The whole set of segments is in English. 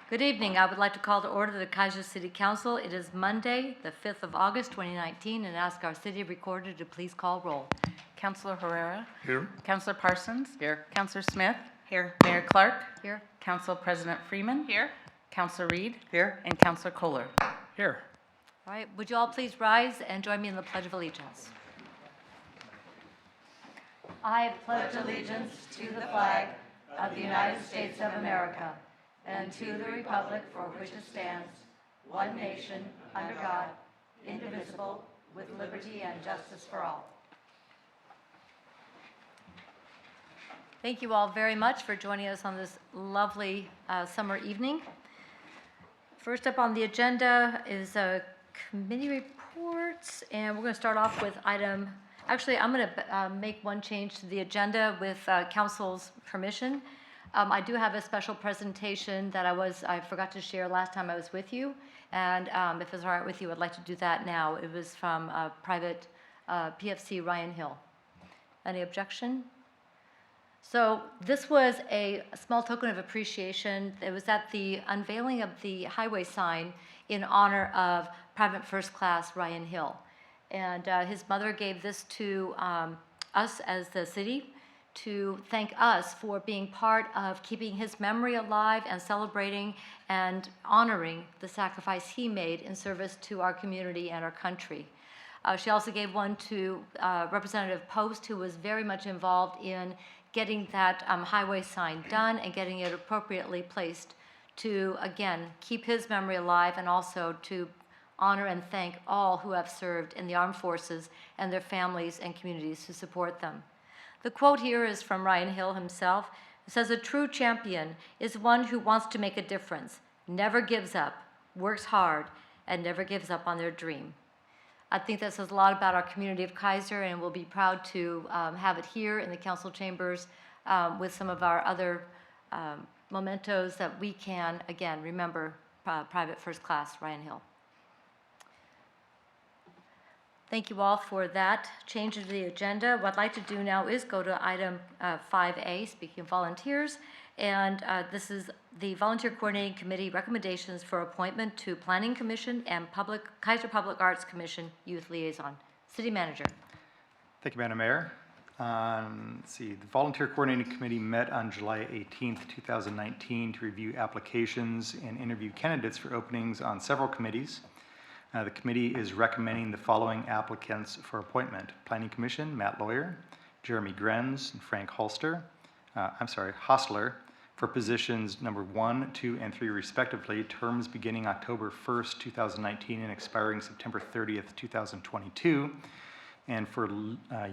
Good evening. I would like to call to order the Kaiser City Council. It is Monday, the 5th of August, 2019, and ask our city recorder to please call roll. Councilor Herrera. Here. Councilor Parsons. Here. Councilor Smith. Here. Mayor Clark. Here. Council President Freeman. Here. Councilor Reed. Here. And Councilor Kohler. Here. All right, would you all please rise and join me in the Pledge of Allegiance? I pledge allegiance to the flag of the United States of America and to the republic for which it stands, one nation, under God, indivisible, with liberty and justice for all. Thank you all very much for joining us on this lovely summer evening. First up on the agenda is committee reports, and we're going to start off with item. Actually, I'm going to make one change to the agenda with council's permission. I do have a special presentation that I forgot to share last time I was with you, and if it's all right with you, I'd like to do that now. It was from private PFC Ryan Hill. Any objection? So this was a small token of appreciation. It was at the unveiling of the highway sign in honor of Private First Class Ryan Hill. And his mother gave this to us as the city to thank us for being part of keeping his memory alive and celebrating and honoring the sacrifice he made in service to our community and our country. She also gave one to Representative Post, who was very much involved in getting that highway sign done and getting it appropriately placed to, again, keep his memory alive and also to honor and thank all who have served in the armed forces and their families and communities who support them. The quote here is from Ryan Hill himself. It says, "A true champion is one who wants to make a difference, never gives up, works hard, and never gives up on their dream." I think that says a lot about our community of Kaiser, and we'll be proud to have it here in the council chambers with some of our other mementos that we can, again, remember Private First Class Ryan Hill. Thank you all for that change of the agenda. What I'd like to do now is go to item 5A, speaking of volunteers, and this is the Volunteer Coordinating Committee recommendations for appointment to Planning Commission and Kaiser Public Arts Commission Youth Liaison. City Manager. Thank you, Madam Mayor. Let's see, the Volunteer Coordinating Committee met on July 18th, 2019 to review applications and interview candidates for openings on several committees. The committee is recommending the following applicants for appointment: Planning Commission, Matt Lawyer, Jeremy Grenz, and Frank Hostler, for positions number 1, 2, and 3 respectively, terms beginning October 1st, 2019 and expiring September 30th, 2022, and for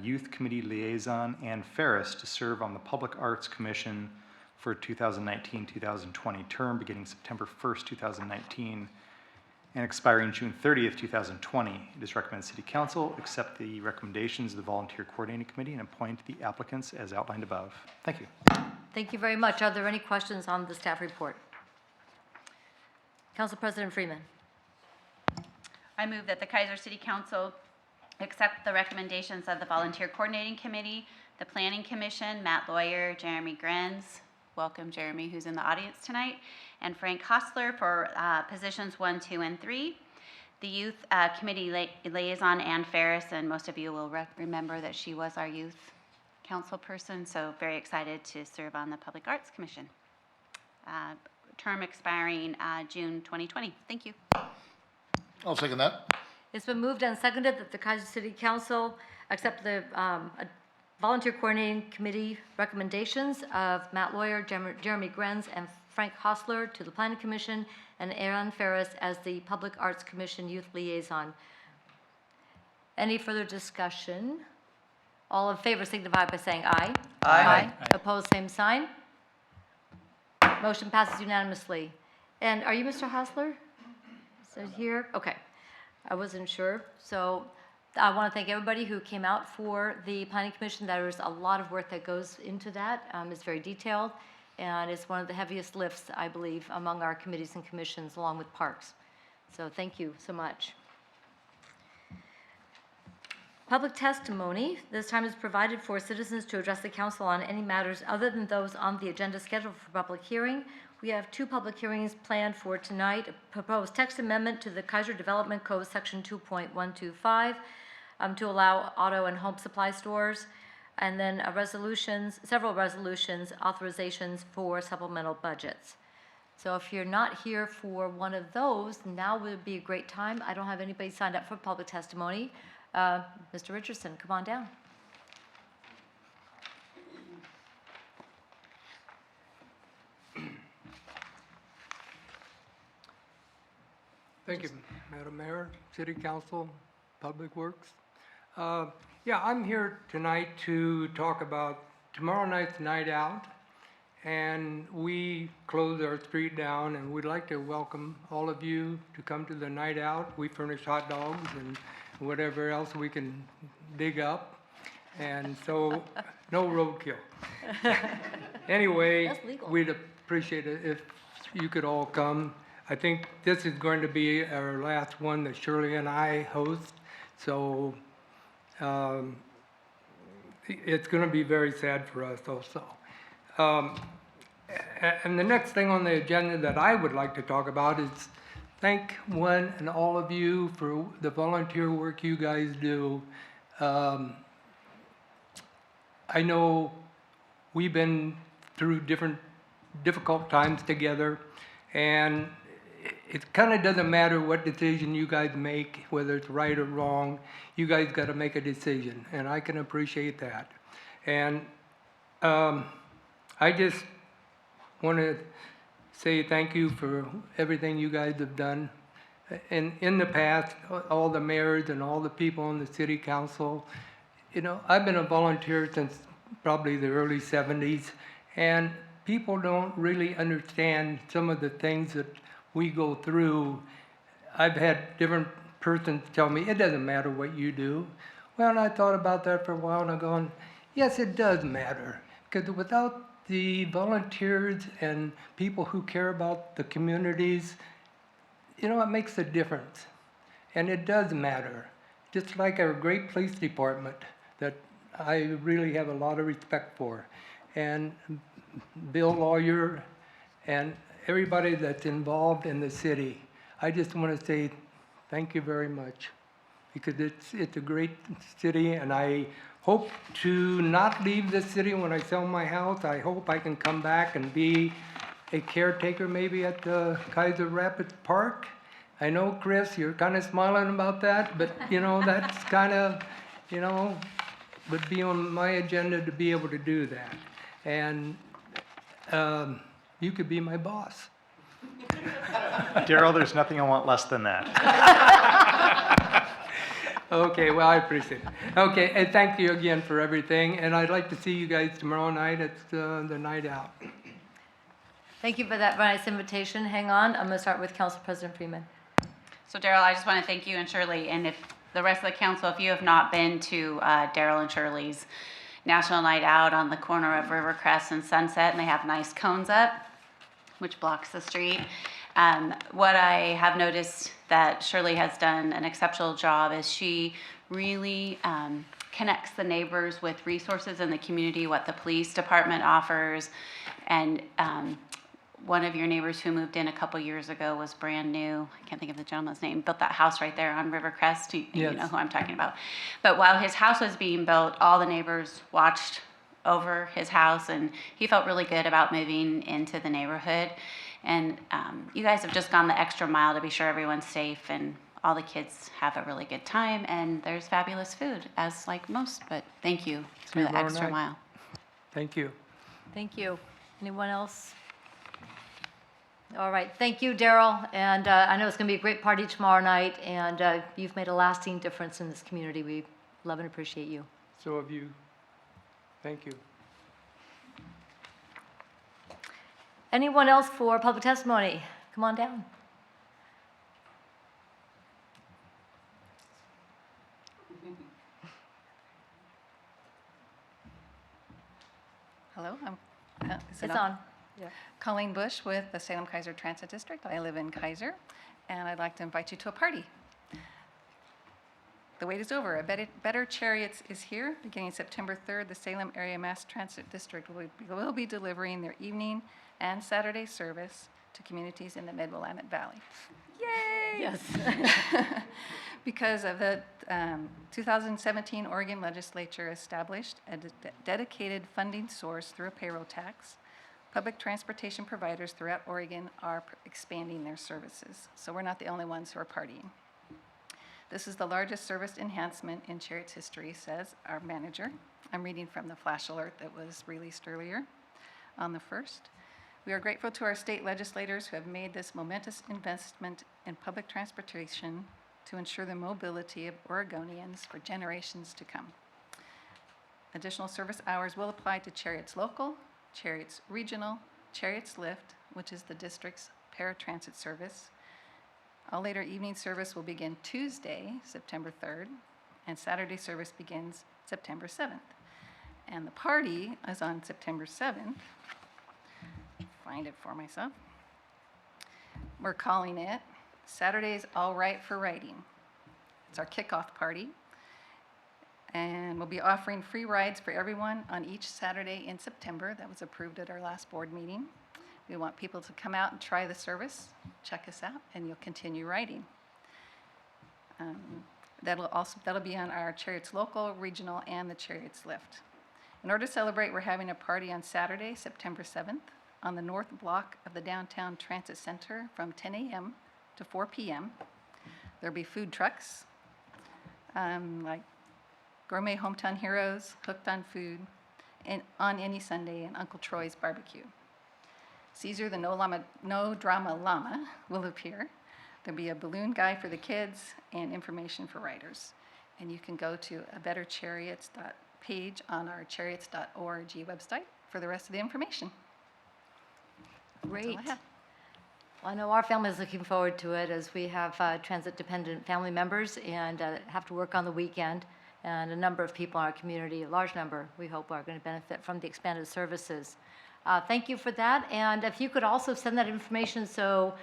Youth Committee Liaison and Ferris to serve on the Public Arts Commission for 2019-2020 term beginning September 1st, 2019 and expiring June 30th, 2020. It is recommended City Council accept the recommendations of the Volunteer Coordinating Committee and appoint the applicants as outlined above. Thank you. Thank you very much. Are there any questions on the staff report? Council President Freeman. I move that the Kaiser City Council accept the recommendations of the Volunteer Coordinating Committee, the Planning Commission, Matt Lawyer, Jeremy Grenz, welcome Jeremy, who's in the audience tonight, and Frank Hostler for positions 1, 2, and 3. The Youth Committee Liaison, Ann Ferris, and most of you will remember that she was our youth council person, so very excited to serve on the Public Arts Commission. Term expiring June 2020. Thank you. I'll second that. It's been moved and seconded that the Kaiser City Council accept the Volunteer Coordinating Committee recommendations of Matt Lawyer, Jeremy Grenz, and Frank Hostler to the Planning Commission, and Aaron Ferris as the Public Arts Commission Youth Liaison. Any further discussion? All in favor signify by saying aye. Aye. Opposed, same sign. Motion passes unanimously. And are you Mr. Hostler? Is it here? Okay. I wasn't sure. So I want to thank everybody who came out for the Planning Commission. There's a lot of work that goes into that. It's very detailed, and it's one of the heaviest lifts, I believe, among our committees and commissions, along with parks. So thank you so much. Public testimony. This time is provided for citizens to address the council on any matters other than those on the agenda scheduled for public hearing We have 2 public hearings planned for tonight. A proposed text amendment to the Kaiser Development Code, Section 2.125, to allow auto and home supply stores, and then several resolutions, authorizations for supplemental budgets. So if you're not here for one of those, now would be a great time. I don't have anybody signed up for public testimony. Mr. Richardson, come on down. Thank you, Madam Mayor, City Council, Public Works. Yeah, I'm here tonight to talk about tomorrow night's night out. And we close our street down, and we'd like to welcome all of you to come to the night out. We furnish hot dogs and whatever else we can dig up. And so, no roadkill. Anyway, That's legal. we'd appreciate it if you could all come. I think this is going to be our last one that Shirley and I host, so it's going to be very sad for us also. And the next thing on the agenda that I would like to talk about is thank one and all of you for the volunteer work you guys do. I know we've been through difficult times together, and it kind of doesn't matter what decision you guys make, whether it's right or wrong. You guys got to make a decision, and I can appreciate that. And I just want to say thank you for everything you guys have done. And in the past, all the mayors and all the people on the city council, you know, I've been a volunteer since probably the early 70s, and people don't really understand some of the things that we go through. I've had different persons tell me, it doesn't matter what you do. Well, and I thought about that for a while, and I'm going, yes, it does matter. Because without the volunteers and people who care about the communities, you know, it makes a difference. And it does matter. Just like our great police department that I really have a lot of respect for. And Bill Lawyer and everybody that's involved in the city. I just want to say thank you very much, because it's a great city, and I hope to not leave this city when I sell my house. I hope I can come back and be a caretaker maybe at the Kaiser Rapids Park. I know, Chris, you're kind of smiling about that, but you know, that's kind of, you know, would be on my agenda to be able to do that. And you could be my boss. Daryl, there's nothing I want less than that. Okay, well, I appreciate it. Okay, and thank you again for everything. And I'd like to see you guys tomorrow night at the night out. Thank you for that nice invitation. Hang on, I'm going to start with Council President Freeman. So Daryl, I just want to thank you and Shirley, and if the rest of the council, if you have not been to Daryl and Shirley's National Night Out on the corner of Rivercrest and Sunset, and they have nice cones up, which blocks the street. What I have noticed that Shirley has done an exceptional job is she really connects the neighbors with resources in the community, what the police department offers. And one of your neighbors who moved in a couple years ago was brand new. I can't think of the gentleman's name. Built that house right there on Rivercrest. You Yes. know who I'm talking about. But while his house was being built, all the neighbors watched over his house, and he felt really good about moving into the neighborhood. And you guys have just gone the extra mile to be sure everyone's safe and all the kids have a really good time, and there's fabulous food, as like most, but thank you for the tomorrow extra night. mile. Thank you. Thank you. Anyone else? All right, thank you, Daryl. And I know it's going to be a great party tomorrow night, and you've made a lasting difference in this community. We love and appreciate you. So have you. Thank you. Anyone else for public testimony? Come on down. Hello, is it It's on. Colleen Bush with the Salem Kaiser Transit District. I live in Kaiser, and I'd like to invite you to a party. The wait is over. Better Chariots is here. Beginning September 3rd, the Salem Area Mass Transit District will be delivering their evening and Saturday service to communities in the Mid-Willamette Valley. Yes. Because of the 2017 Oregon Legislature established a dedicated funding source through a payroll tax, public transportation providers throughout Oregon are expanding their services. So we're not the only ones who are partying. This is the largest service enhancement in Chariot's history, says our manager. I'm reading from the flash alert that was released earlier on the 1st. We are grateful to our state legislators who have made this momentous investment in public transportation to ensure the mobility of Oregonians for generations to come. Additional service hours will apply to Chariot's Local, Chariot's Regional, Chariot's Lift, which is the district's paratransit service. All later evening service will begin Tuesday, September 3rd, and Saturday service begins September 7th. And the party is on September 7th. Find it for myself. We're calling it Saturday's All Right for Riding. It's our kickoff party. And we'll be offering free rides for everyone on each Saturday in September. That was approved at our last board meeting. We want people to come out and try the service, check us out, and you'll continue riding. That'll be on our Chariot's Local, Regional, and the Chariot's Lift. In order to celebrate, we're having a party on Saturday, September 7th, on the north block of the Downtown Transit Center from 10 a.m. to 4 p.m. There'll be food trucks, like Gourmet Hometown Heroes, Hooked on Food, and on any Sunday, and Uncle Troy's Barbecue. Caesar the No Drama Llama will appear. There'll be a balloon guy for the kids and information for riders. And you can go to a Better Chariots page on our chariots.org website for the rest of the information. Great. That's all I have. Well, I know our family is looking forward to it as we have transit-dependent family members and have to work on the weekend. And a number of people in our community, a large number, we hope, are going to benefit from the expanded services. Thank you for that. And if you could also send that information so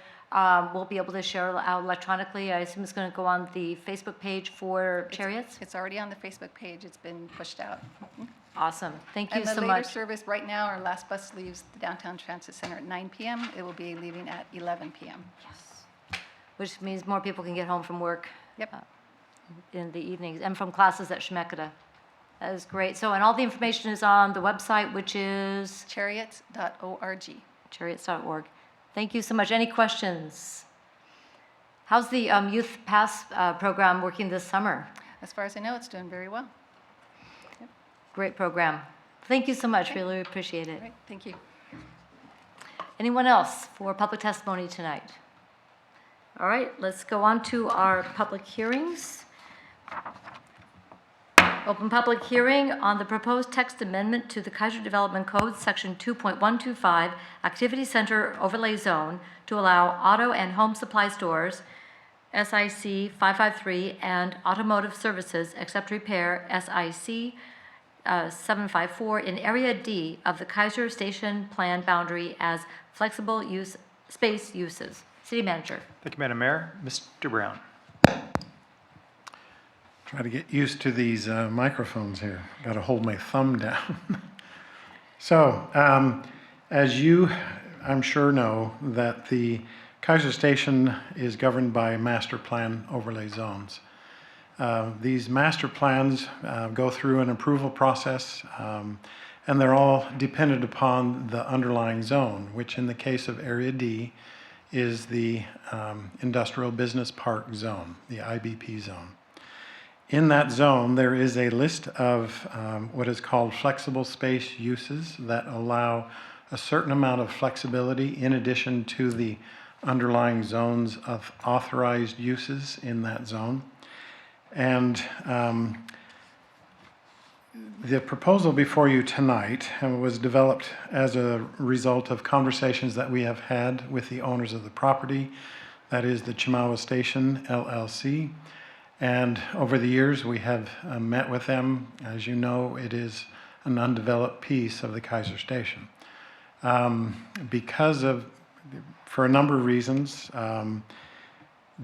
we'll be able to share it out electronically. I assume it's going to go on the Facebook page for Chariots? It's already on the Facebook page. It's been pushed out. Awesome. Thank you And the so later much. service, right now, our last bus leaves the Downtown Transit Center at 9 p.m. It will be leaving at 11 p.m. Which means more people can get home from work Yep. in the evenings and from classes at Shemeketa. That is great. So, and all the information is on the website, which is Chariots.org. chariots.org. Thank you so much. Any questions? How's the Youth Pass program working this summer? As far as I know, it's doing very well. Great program. Thank you so much. Really appreciate it. All right, thank you. Anyone else for public testimony tonight? All right, let's go on to our public hearings. Open public hearing on the proposed text amendment to the Kaiser Development Code, Section 2.125, Activity Center Overlay Zone, to allow auto and home supply stores, SIC 553, and automotive services, except repair, SIC 754, in Area D of the Kaiser Station Plan boundary as flexible use space uses. City Manager. Thank you, Madam Mayor. Mr. Brown. Try to get used to these microphones here. Got to hold my thumb down. So, as you, I'm sure, know, that the Kaiser Station is governed by master plan overlay zones. These master plans go through an approval process, and they're all dependent upon the underlying zone, which in the case of Area D is the Industrial Business Park Zone, the IBP zone. In that zone, there is a list of what is called flexible space uses that allow a certain amount of flexibility in addition to the underlying zones of authorized uses in that zone. And the proposal before you tonight was developed as a result of conversations that we have had with the owners of the property, that is the Chemawa Station LLC. And over the years, we have met with them. As you know, it is an undeveloped piece of the Kaiser Station. For a number of reasons,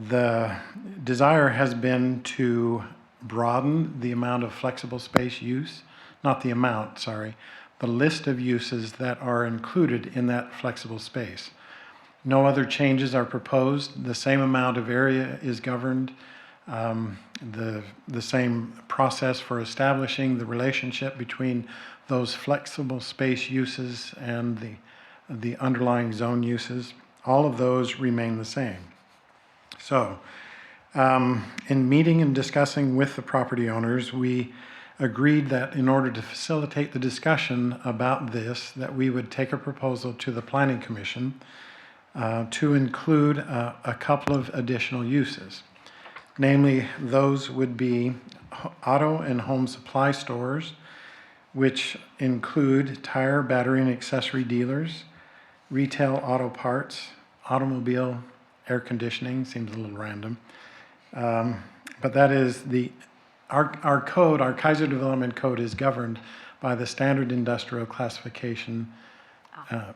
the desire has been to broaden the amount of flexible space use, not the amount, sorry, the list of uses that are included in that flexible space. No other changes are proposed. The same amount of area is governed. The same process for establishing the relationship between those flexible space uses and the underlying zone uses. All of those remain the same. So, in meeting and discussing with the property owners, we agreed that in order to facilitate the discussion about this, that we would take a proposal to the Planning Commission to include a couple of additional uses. Namely, those would be auto and home supply stores, which include tire, battery, and accessory dealers, retail auto parts, automobile air conditioning, seems a little random. But that is our code, our Kaiser Development Code is governed by the Standard Industrial Classification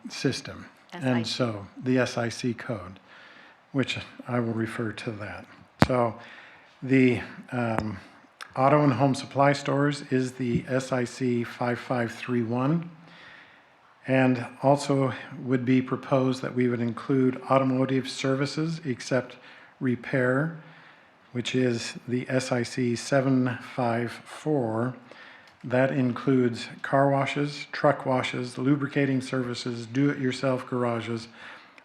System. And so the SIC code, which I will refer to that. So the auto and home supply stores is the SIC 5531. And also would be proposed that we would include automotive services except repair, which is the SIC 754. That includes car washes, truck washes, lubricating services, do-it-yourself garages,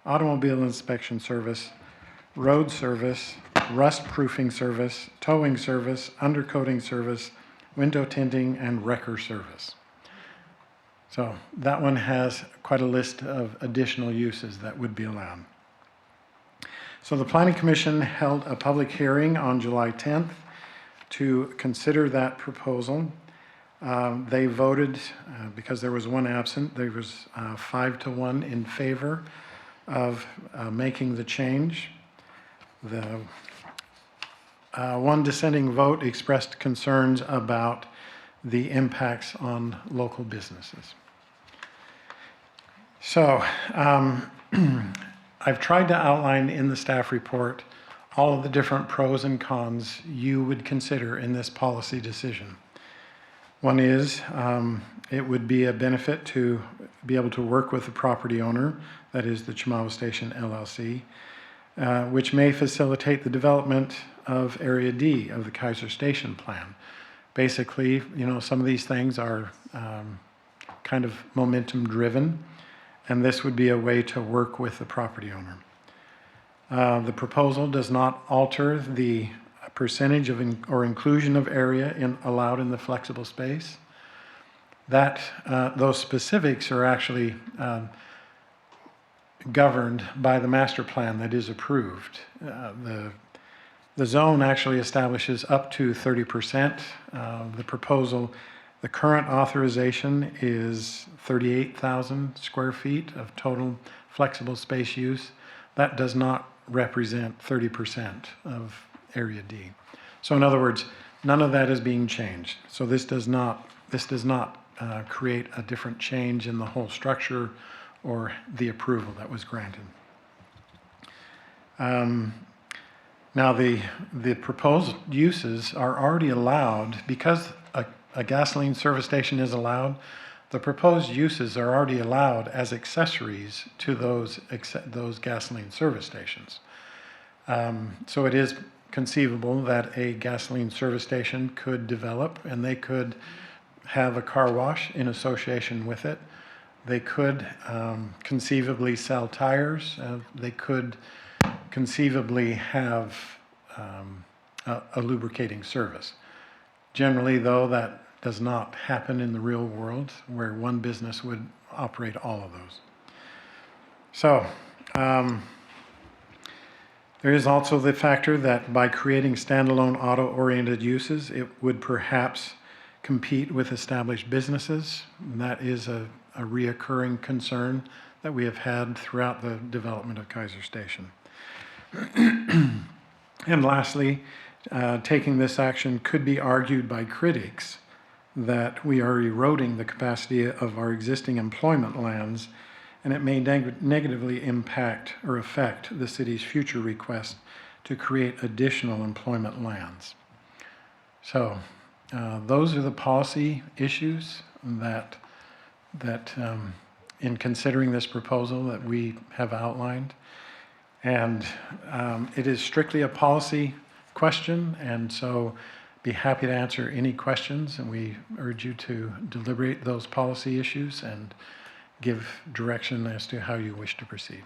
automobile inspection service, road service, rust-proofing service, towing service, undercoating service, window tinting, and wrecker service. So that one has quite a list of additional uses that would be allowed. So the Planning Commission held a public hearing on July 10th to consider that proposal. They voted, because there was one absent, there was 5-1 in favor of making the change. The one dissenting vote expressed concerns about the impacts on local businesses. So I've tried to outline in the staff report all of the different pros and cons you would consider in this policy decision. One is it would be a benefit to be able to work with the property owner, that is the Chemawa Station LLC, which may facilitate the development of Area D of the Kaiser Station plan. Basically, you know, some of these things are kind of momentum driven, and this would be a way to work with the property owner. The proposal does not alter the percentage of or inclusion of area allowed in the flexible space. That those specifics are actually governed by the master plan that is approved. The zone actually establishes up to 30%. The proposal, the current authorization is 38,000 square feet of total flexible space use. That does not represent 30% of Area D. So in other words, none of that is being changed. So this does not create a different change in the whole structure or the approval that was granted. Now the proposed uses are already allowed because a gasoline service station is allowed. The proposed uses are already allowed as accessories to those gasoline service stations. So it is conceivable that a gasoline service station could develop and they could have a car wash in association with it. They could conceivably sell tires. They could conceivably have a lubricating service. Generally, though, that does not happen in the real world where one business would operate all of those. So, there is also the factor that by creating standalone auto-oriented uses, it would perhaps compete with established businesses. And that is a reoccurring concern that we have had throughout the development of Kaiser Station. And lastly, taking this action could be argued by critics that we are eroding the capacity of our existing employment lands, and it may negatively impact or affect the city's future request to create additional employment lands. So those are the policy issues that that in considering this proposal that we have outlined. And it is strictly a policy question, and so be happy to answer any questions, and we urge you to deliberate those policy issues and give direction as to how you wish to proceed.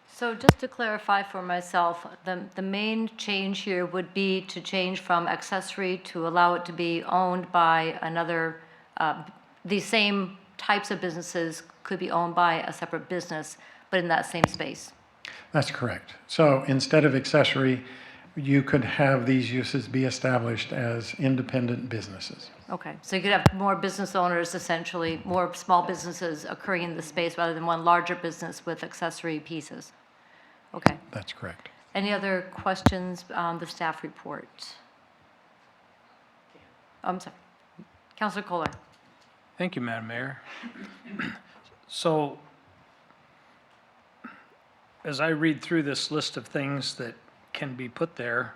So just to clarify for myself, the main change here would be to change from accessory to allow it to be owned by another, the same types of businesses could be owned by a separate business, but in that same space. That's correct. So instead of accessory, you could have these uses be established as independent businesses. Okay, so you could have more business owners, essentially, more small businesses occurring in the space rather than one larger business with accessory pieces. Okay. That's correct. Any other questions on the staff report? I'm sorry. Councilor Kohler. Thank you, Madam Mayor. So, as I read through this list of things that can be put there,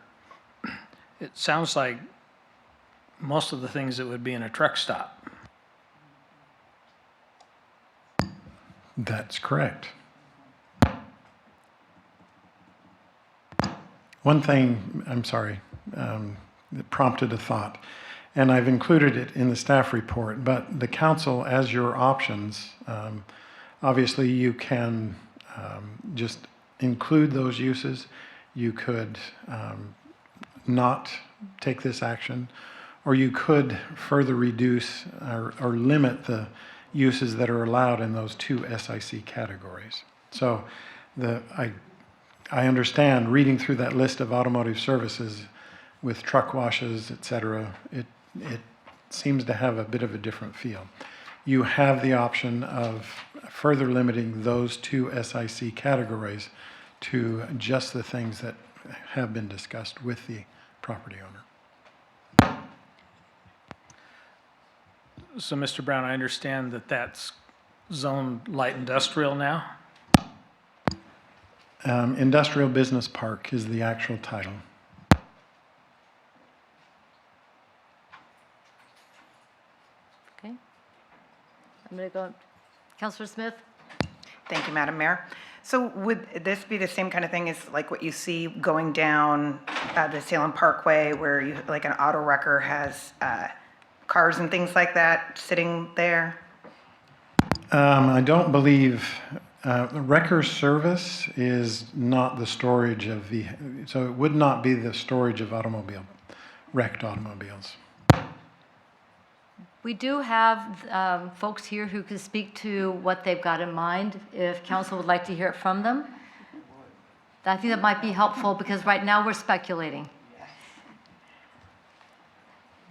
it sounds like most of the things that would be in a truck stop. That's correct. One thing, I'm sorry, that prompted a thought, and I've included it in the staff report, but the council, as your options, obviously you can just include those uses. You could not take this action, or you could further reduce or limit the uses that are allowed in those two SIC categories. So I understand reading through that list of automotive services with truck washes, et cetera, it seems to have a bit of a different feel. You have the option of further limiting those two SIC categories to just the things that have been discussed with the property owner. So, Mr. Brown, I understand that that's zoned light industrial now? Industrial Business Park is the actual title. Okay. I'm going to go, Councilor Smith? Thank you, Madam Mayor. So would this be the same kind of thing as like what you see going down the Salem Parkway where you, like an auto wrecker has cars and things like that sitting there? I don't believe, wrecker service is not the storage of so it would not be the storage of wrecked automobiles. We do have folks here who can speak to what they've got in mind, if council would like to hear it from them. I think that might be helpful because right now we're speculating.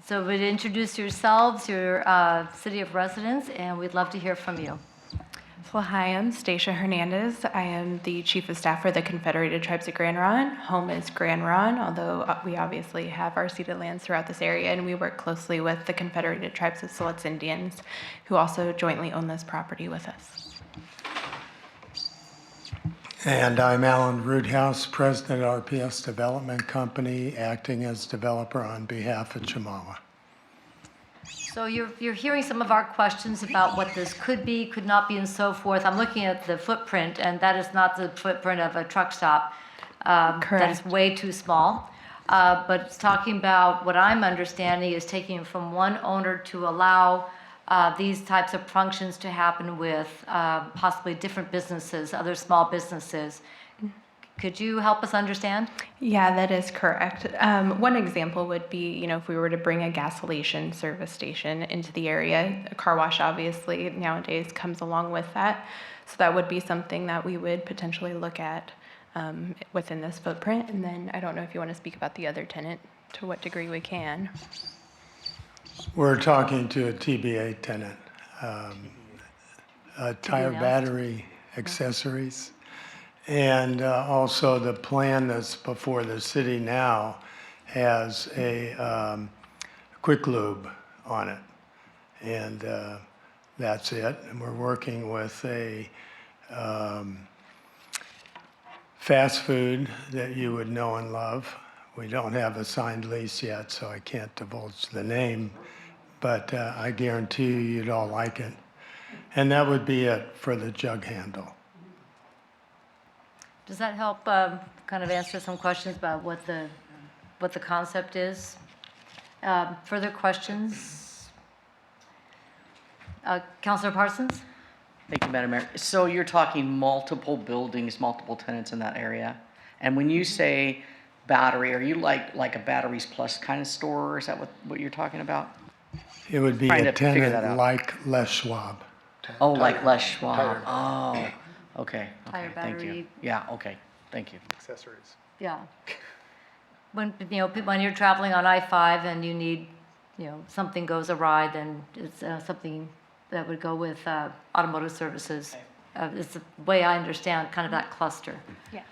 So would you introduce yourselves, your city of residence, and we'd love to hear from you. Well, hi, I'm Stacia Hernandez. I am the Chief of Staff for the Confederated Tribes of Grand Ronde. Home is Grand Ronde, although we obviously have our ceded lands throughout this area, and we work closely with the Confederated Tribes of Siletz Indians, who also jointly own this property with us. And I'm Alan Roothouse, President of RPS Development Company, acting as developer on behalf of Chemawa. So you're hearing some of our questions about what this could be, could not be, and so forth. I'm looking at the footprint, and that is not the footprint of a truck stop. That is Correct. way too small. But it's talking about what I'm understanding is taking from one owner to allow these types of functions to happen with possibly different businesses, other small businesses. Could you help us understand? Yeah, that is correct. One example would be, if we were to bring a gasolation service station into the area, a car wash obviously nowadays comes along with that. So that would be something that we would potentially look at within this footprint. And then I don't know if you want to speak about the other tenant, to what degree we can. We're talking to a TBA tenant, tire announced. battery accessories. And also the plan that's before the city now has a quick lube on it. And that's it. And we're working with a fast food that you would know and love. We don't have a signed lease yet, so I can't divulge the name, but I guarantee you'd all like it. And that would be it for the jug handle. Does that help kind of answer some questions about what the concept is? Further questions? Councilor Parsons? Thank you, Madam Mayor. So you're talking multiple buildings, multiple tenants in that area? And when you say battery, are you like a Batteries Plus kind of store, or is that what you're talking about? It would be Trying a to figure that tenant out. like Les Schwab. Oh, like Les Schwab. Oh, okay. Tire, Okay, thank you. battery. Yeah, okay, thank you. Accessories. Yeah. When, when you're traveling on I-5 and you need, something goes awry, then it's something that would go with automotive services. It's the way I understand kind of that cluster. Yeah.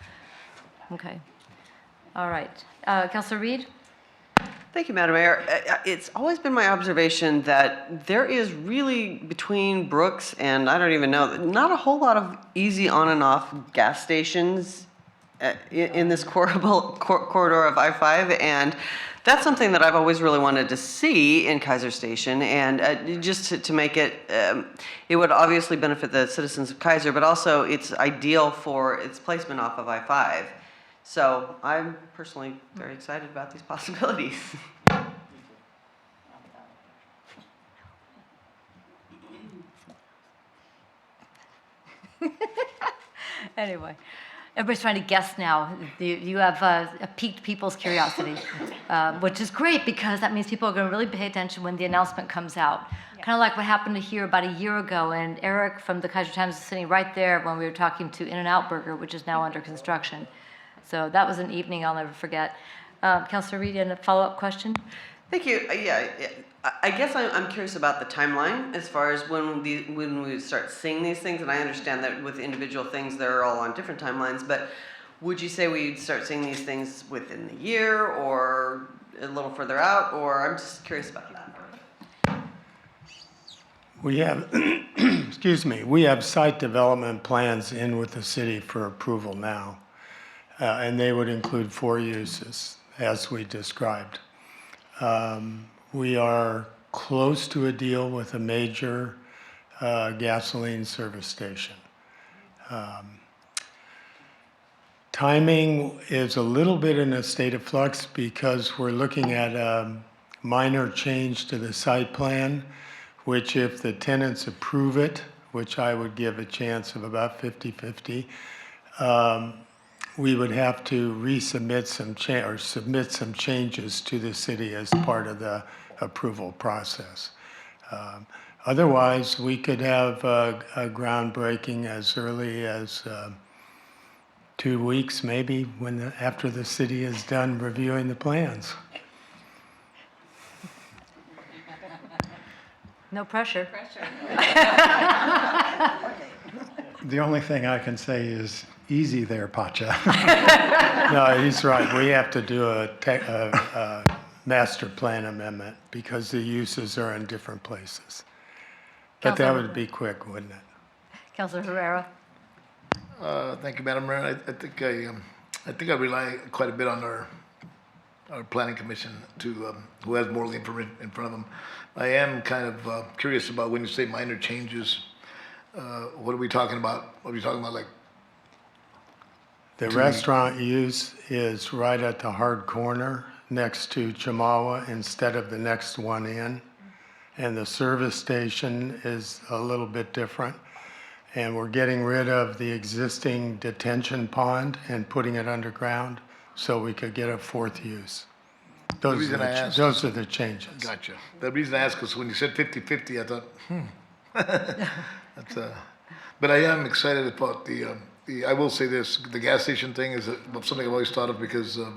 Okay. All right. Councilor Reed? Thank you, Madam Mayor. It's always been my observation that there is really, between Brooks and I don't even know, not a whole lot of easy on and off gas stations in this corridor of I-5. And that's something that I've always really wanted to see in Kaiser Station. And just to make it, it would obviously benefit the citizens of Kaiser, but also it's ideal for its placement off of I-5. So I'm personally very excited about these possibilities. Anyway, everybody's trying to guess now. You have piqued people's curiosity, which is great because that means people are going to really pay attention when the announcement comes out. Kind of like what happened here about a year ago, and Eric from the Kaiser Times is sitting right there when we were talking to In-N-Out Burger, which is now under construction. So that was an evening I'll never forget. Councilor Reed, and a follow-up question? Thank you. Yeah, I guess I'm curious about the timeline as far as when we start seeing these things. And I understand that with individual things, they're all on different timelines. But would you say we'd start seeing these things within the year or a little further out? Or I'm just curious about that. We have, excuse me, we have site development plans in with the city for approval now. And they would include 4 uses, as we described. We are close to a deal with a major gasoline service station. Timing is a little bit in a state of flux because we're looking at a minor change to the site plan, which if the tenants approve it, which I would give a chance of about 50-50, we would have to resubmit submit some changes to the city as part of the approval process. Otherwise, we could have a groundbreaking as early as 2 weeks, maybe, after the city is done reviewing the plans. No pressure. The only thing I can say is easy there, Pacha. No, he's right. We have to do a master plan amendment because the uses are in different places. But that would be quick, wouldn't it? Councilor Herrera? Thank you, Madam Mayor. I think I rely quite a bit on our planning commission who has more of the information in front of them. I am kind of curious about when you say minor changes, what are we talking about? What are we talking about, like? The restaurant use is right at the hard corner next to Chamawa instead of the next one in. And the service station is a little bit different. And we're getting rid of the existing detention pond and putting it underground so we could get a 4th use. Those are the changes. Gotcha. The reason I asked is when you said 50-50, I thought, but I am excited about I will say this, the gas station thing is something I've always thought of because of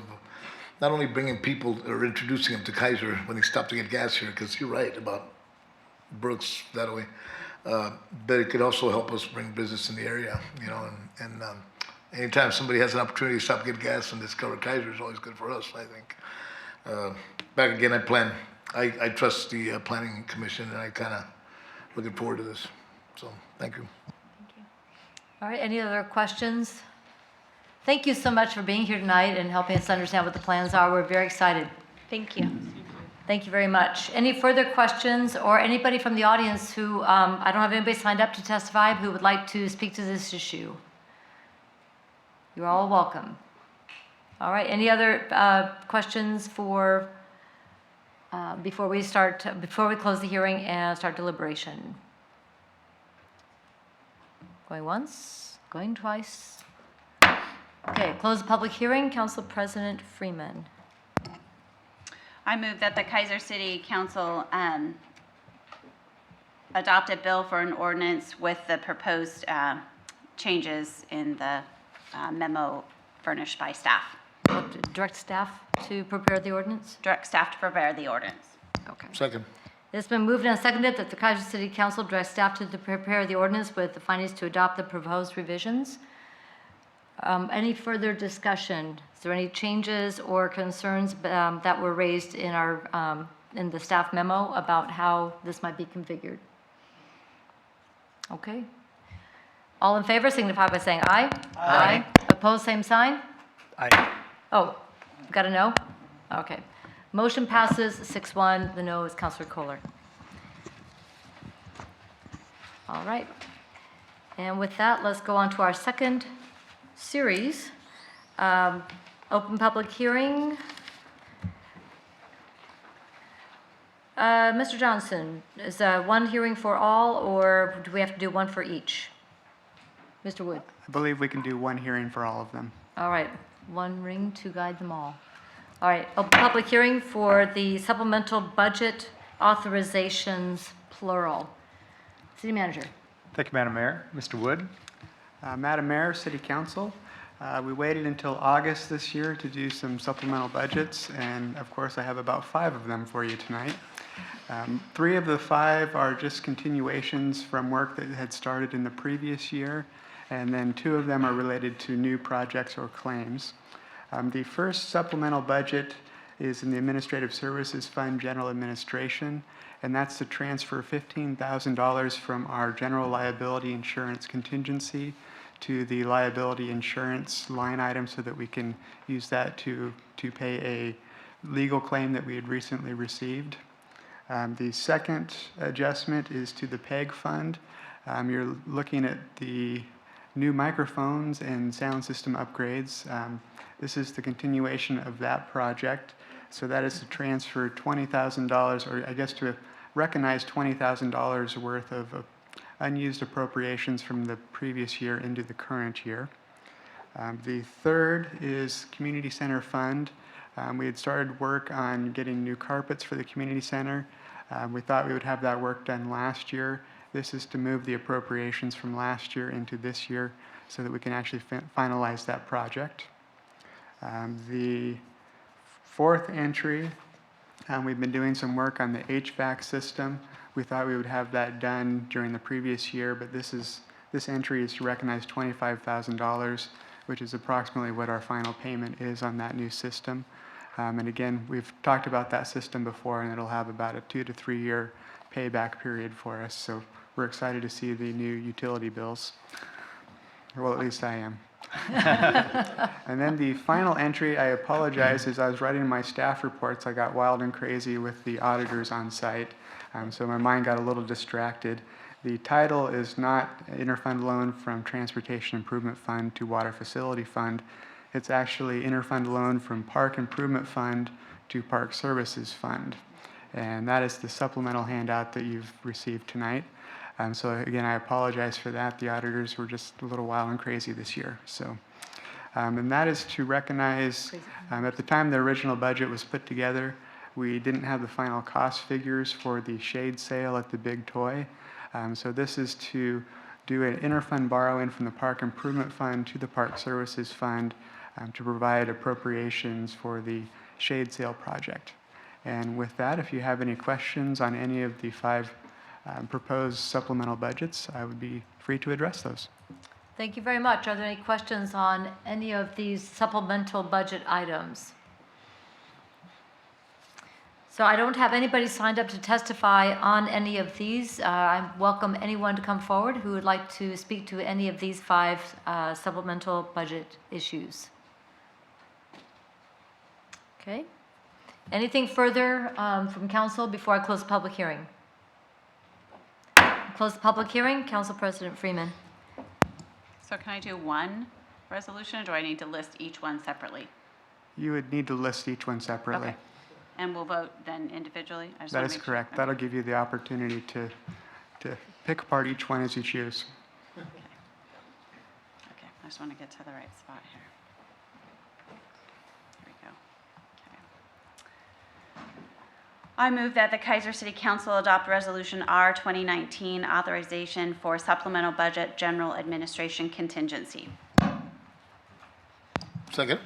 not only bringing people or introducing them to Kaiser when they stop to get gas here, because you're right about Brooks that way, but it could also help us bring business in the area, and anytime somebody has an opportunity to stop and get gas and discover Kaiser is always good for us, I think. Back again, I trust the planning commission and I kind of looking forward to this. So, thank you. All right, any other questions? Thank you so much for being here tonight and helping us understand what the plans are. We're very excited. Thank you. Thank you very much. Any further questions or anybody from the audience who, I don't have anybody signed up to testify who would like to speak to this issue? You're all welcome. All right, any other questions for, before we close the hearing and start deliberation? Going once, going twice. Okay, close the public hearing. Council President Freeman. I move that the Kaiser City Council adopt a bill for an ordinance with the proposed changes in the memo furnished by staff. Direct staff to prepare the ordinance? Direct staff to prepare the ordinance. Okay. Second. It's been moved and seconded that the Kaiser City Council direct staff to prepare the ordinance with the findings to adopt the proposed revisions. Any further discussion? Is there any changes or concerns that were raised in our in the staff memo about how this might be configured? Okay. All in favor signify by saying aye. Aye. Opposed, same sign? Aye. Oh, got a no? Okay. Motion passes 6-1. The no is Councilor Kohler. All right. And with that, let's go on to our second series. Open public hearing. Mr. Johnson, is one hearing for all, or do we have to do one for each? Mr. Wood? I believe we can do one hearing for all of them. All right, one ring to guide them all. All right, open public hearing for the supplemental budget authorizations, plural. City Manager. Thank you, Madam Mayor. Mr. Wood? Madam Mayor, City Council, we waited until August this year to do some supplemental budgets, and of course I have about 5 of them for you tonight. 3 of the 5 are just continuations from work that had started in the previous year, and then 2 of them are related to new projects or claims. The first supplemental budget is in the Administrative Services Fund General Administration, and that's to transfer $15,000 from our general liability insurance contingency to the liability insurance line item so that we can use that to pay a legal claim that we had recently received. The second adjustment is to the PEG fund. You're looking at the new microphones and sound system upgrades. This is the continuation of that project. So that is to transfer $20,000, or I guess to recognize $20,000 worth of unused appropriations from the previous year into the current year. The third is Community Center Fund. We had started work on getting new carpets for the community center. We thought we would have that work done last year. This is to move the appropriations from last year into this year so that we can actually finalize that project. The fourth entry, we've been doing some work on the HVAC system. We thought we would have that done during the previous year, but this entry is to recognize $25,000, which is approximately what our final payment is on that new system. And again, we've talked about that system before, and it'll have about a 2 to 3 year payback period for us. So we're excited to see the new utility bills. Well, at least I am. And then the final entry, I apologize, as I was writing my staff reports, I got wild and crazy with the auditors on site. So my mind got a little distracted. The title is not interfund loan from Transportation Improvement Fund to Water Facility Fund. It's actually interfund loan from Park Improvement Fund to Park Services Fund. And that is the supplemental handout that you've received tonight. So again, I apologize for that. The auditors were just a little wild and crazy this year. So, and that is to recognize, at the time the original budget was put together, we didn't have the final cost figures for the shade sale at the Big Toy. So this is to do an interfund borrow-in from the Park Improvement Fund to the Park Services Fund to provide appropriations for the shade sale project. And with that, if you have any questions on any of the 5 proposed supplemental budgets, I would be free to address those. Thank you very much. Are there any questions on any of these supplemental budget items? So I don't have anybody signed up to testify on any of these. I welcome anyone to come forward who would like to speak to any of these 5 supplemental budget issues. Okay. Anything further from council before I close the public hearing? Close the public hearing. Council President Freeman. So can I do one resolution, or do I need to list each one separately? You would need to list each one separately. Okay. And we'll vote then individually? I just That wanna is make sure. correct. That'll give you the opportunity to pick apart each one as you choose. Okay, I just want to get to the right spot here. Here we go. Okay. I move that the Kaiser City Council adopt Resolution R 2019, authorization for supplemental budget general administration contingency. Second.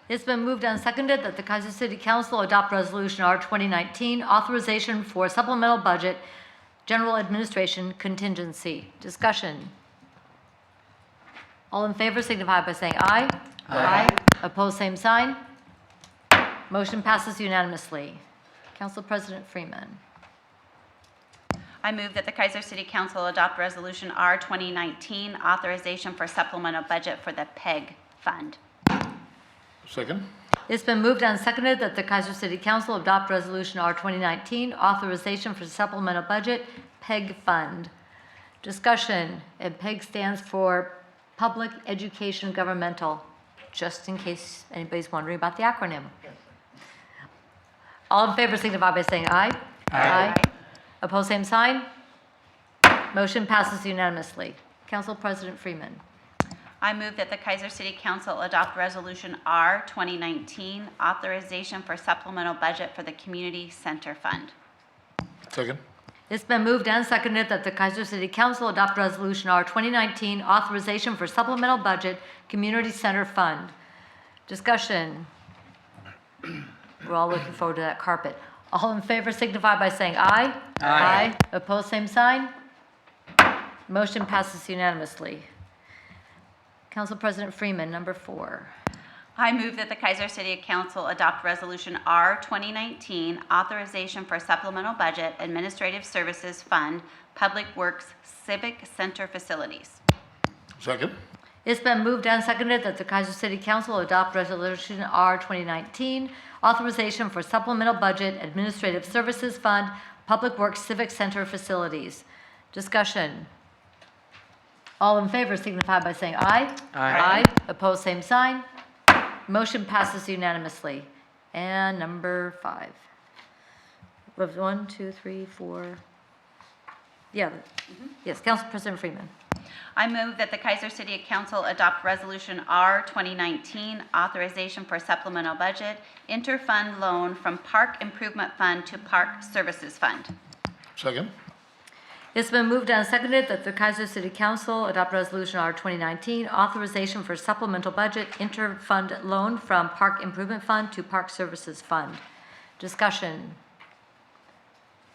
It's been moved and seconded that the Kaiser City Council adopt Resolution R 2019, authorization for supplemental budget general administration contingency. Discussion. All in favor signify by saying aye. Aye. Opposed, same sign. Motion passes unanimously. Council President Freeman. I move that the Kaiser City Council adopt Resolution R 2019, authorization for supplemental budget for the PEG fund. Second. It's been moved and seconded that the Kaiser City Council adopt Resolution R 2019, authorization for supplemental budget, PEG fund. Discussion, and PEG stands for Public Education Governmental, just in case anybody's wondering about the acronym. All in favor signify by saying aye. Aye. Opposed, same sign. Motion passes unanimously. Council President Freeman. I move that the Kaiser City Council adopt Resolution R 2019, authorization for supplemental budget for the Community Center Fund. Second. It's been moved and seconded that the Kaiser City Council adopt Resolution R 2019, authorization for supplemental budget, Community Center Fund. Discussion. We're all looking forward to that carpet. All in favor signify by saying aye. Aye. Opposed, same sign. Motion passes unanimously. Council President Freeman, number 4. I move that the Kaiser City Council adopt Resolution R 2019, authorization for supplemental budget, Administrative Services Fund, Public Works Civic Center Facilities. Second. It's been moved and seconded that the Kaiser City Council adopt Resolution R 2019, authorization for supplemental budget, Administrative Services Fund, Public Works Civic Center Facilities. Discussion. All in favor signify by saying aye. Aye. Opposed, same sign. Motion passes unanimously. And number 5. We have 1, 2, 3, 4. Yeah. Yes, Council President Freeman. I move that the Kaiser City Council adopt Resolution R 2019, authorization for supplemental budget, interfund loan from Park Improvement Fund to Park Services Fund. Second. It's been moved and seconded that the Kaiser City Council adopt Resolution R 2019, authorization for supplemental budget, interfund loan from Park Improvement Fund to Park Services Fund. Discussion.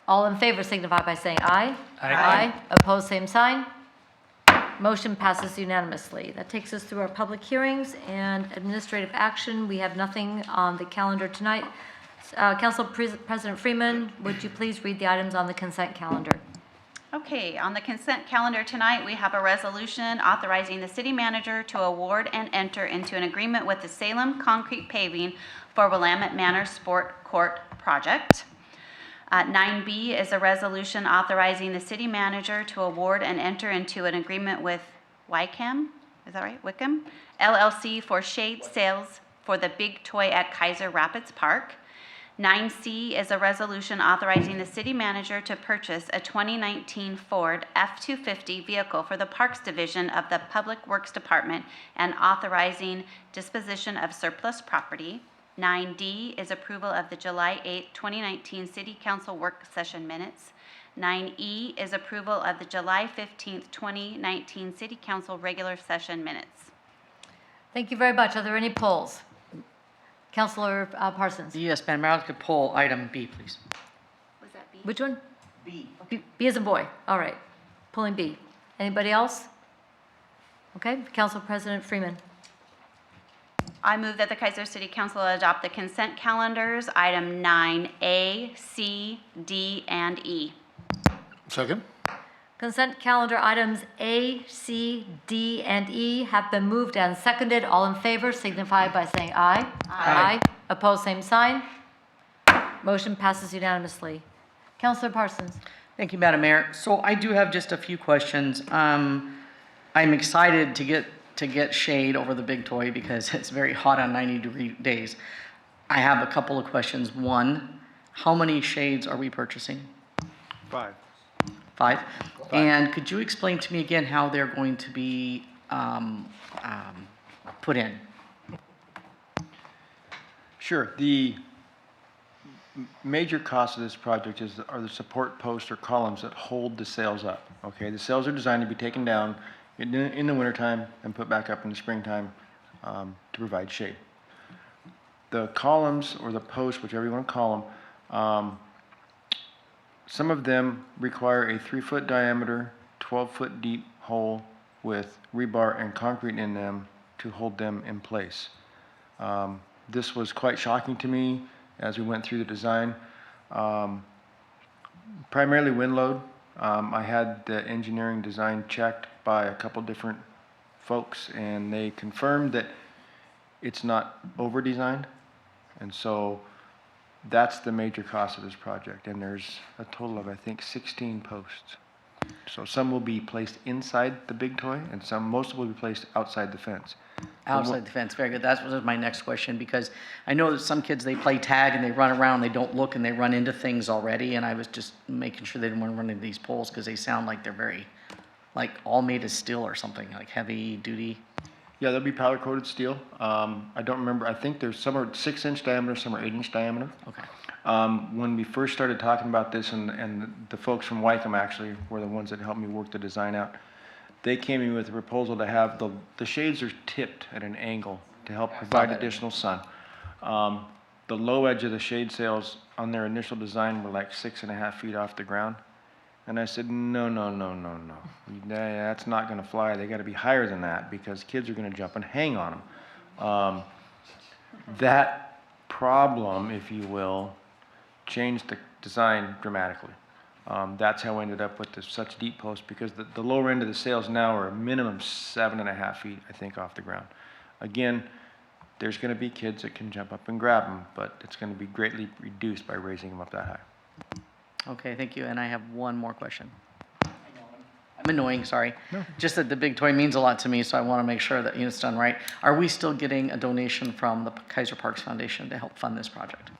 All in favor signify by saying aye. Aye. Opposed, same sign. Motion passes unanimously. That takes us through our public hearings and administrative action. We have nothing on the calendar tonight. Council President Freeman, would you please read the items on the consent calendar? Okay, on the consent calendar tonight, we have a resolution authorizing the city manager to award and enter into an agreement with the Salem Concrete Paving for Willamette Manor Sport Court project. 9B is a resolution authorizing the city manager to award and enter into an agreement with Wickham, is that right? Wickham LLC for shade sales for the Big Toy at Kaiser Rapids Park. 9C is a resolution authorizing the city manager to purchase a 2019 Ford F-250 vehicle for the Parks Division of the Public Works Department and authorizing disposition of surplus property. 9D is approval of the July 8, 2019 City Council work session minutes. 9E is approval of the July 15, 2019 City Council regular session minutes. Thank you very much. Are there any polls? Councilor Parsons. Yes, Madam Mayor, I'd like to pull item B, please. Was that B? Which one? B. B as in boy. All right. Pulling B. Anybody else? Okay. Council President Freeman. I move that the Kaiser City Council adopt the consent calendars, item 9A, C, D, and E. Second. Consent calendar items A, C, D, and E have been moved and seconded. All in favor signify by saying aye. Aye. Opposed, same sign. Motion passes unanimously. Counselor Parsons? Thank you, Madam Mayor. So I do have just a few questions. I'm excited to get shade over the big toy because it's very hot on 90-degree days. I have a couple of questions. One, how many shades are we purchasing? 5. 5? And could you explain to me again how they're going to be put in? Sure. The major cost of this project are the support posts or columns that hold the sails up. Okay, the sails are designed to be taken down in the wintertime and put back up in the springtime to provide shade. The columns or the posts, whichever you want to call them, some of them require a 3-foot diameter, 12-foot deep hole with rebar and concrete in them to hold them in place. This was quite shocking to me as we went through the design. Primarily wind load. I had the engineering design checked by a couple different folks, and they confirmed that it's not over-designed. And so that's the major cost of this project. And there's a total of, I think, 16 posts. So some will be placed inside the big toy, and most will be placed outside the fence. Outside the fence, very good. That was my next question, because I know that some kids, they play tag and they run around, they don't look, and they run into things already, and I was just making sure they didn't want to run into these poles, because they sound like they're very, like, all made of steel or something, like heavy duty. Yeah, they'll be powder coated steel. I don't remember, I think there's some are 6-inch diameter, some are 8-inch diameter. Okay. When we first started talking about this, and the folks from Wycombe actually were the ones that helped me work the design out, they came in with a proposal to have the shades are tipped at an angle to help provide additional sun. The low edge of the shade sails on their initial design were like 6.5 feet off the ground. And I said, no. That's not going to fly. They got to be higher than that because kids are going to jump and hang on them. That problem, if you will, changed the design dramatically. That's how we ended up with such deep posts, because the lower end of the sails now are a minimum 7.5 feet, I think, off the ground. Again, there's going to be kids that can jump up and grab them, but it's going to be greatly reduced by raising them up that high. Okay, thank you. And I have one more question. I'm annoying, sorry. No. Just that the big toy means a lot to me, so I want to make sure that it's done right. Are we still getting a donation from the Kaiser Parks Foundation to help fund this project?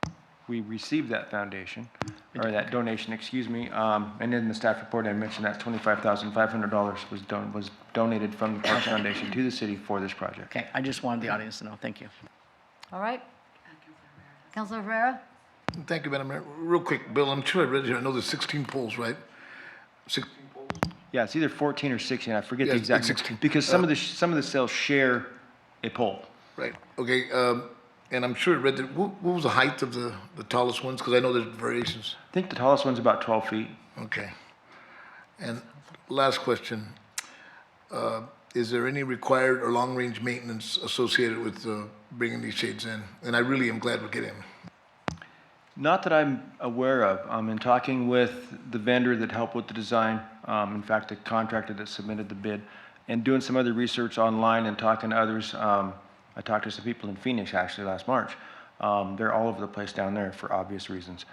We received that foundation, or that donation, excuse me, and in the staff report I mentioned that $25,500 was donated from the Parks Foundation to the city for this project. Okay, I just wanted the audience to know. Thank you. All right. Councilor Herrera? Thank you, Madam Mayor. Real quick, Bill, I'm sure I read it here. I know there's 16 poles, right? 16 poles? Yeah, it's either 14 or 16. I forget Yeah, the it's exact 16. because some of the cells share a pole. Right. Okay. And I'm sure I read that. What was the height of the tallest ones? Because I know there's variations. I think the tallest one's about 12 feet. Okay. And last question. Is there any required or long-range maintenance associated with bringing these shades in? And I really am glad we're getting them. Not that I'm aware of. In talking with the vendor that helped with the design, in fact, the contractor that submitted the bid, and doing some other research online and talking to others, I talked to some people in Phoenix actually last March. They're all over the place down there for obvious reasons.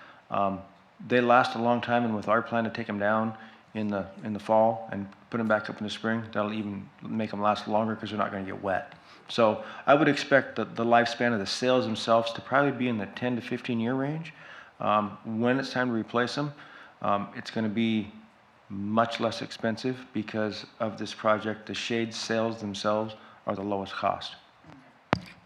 They last a long time, and with our plan to take them down in the fall and put them back up in the spring, that'll even make them last longer because they're not going to get wet. So I would expect the lifespan of the sails themselves to probably be in the 10 to 15 year range. When it's time to replace them, it's going to be much less expensive because of this project. The shade sails themselves are the lowest cost.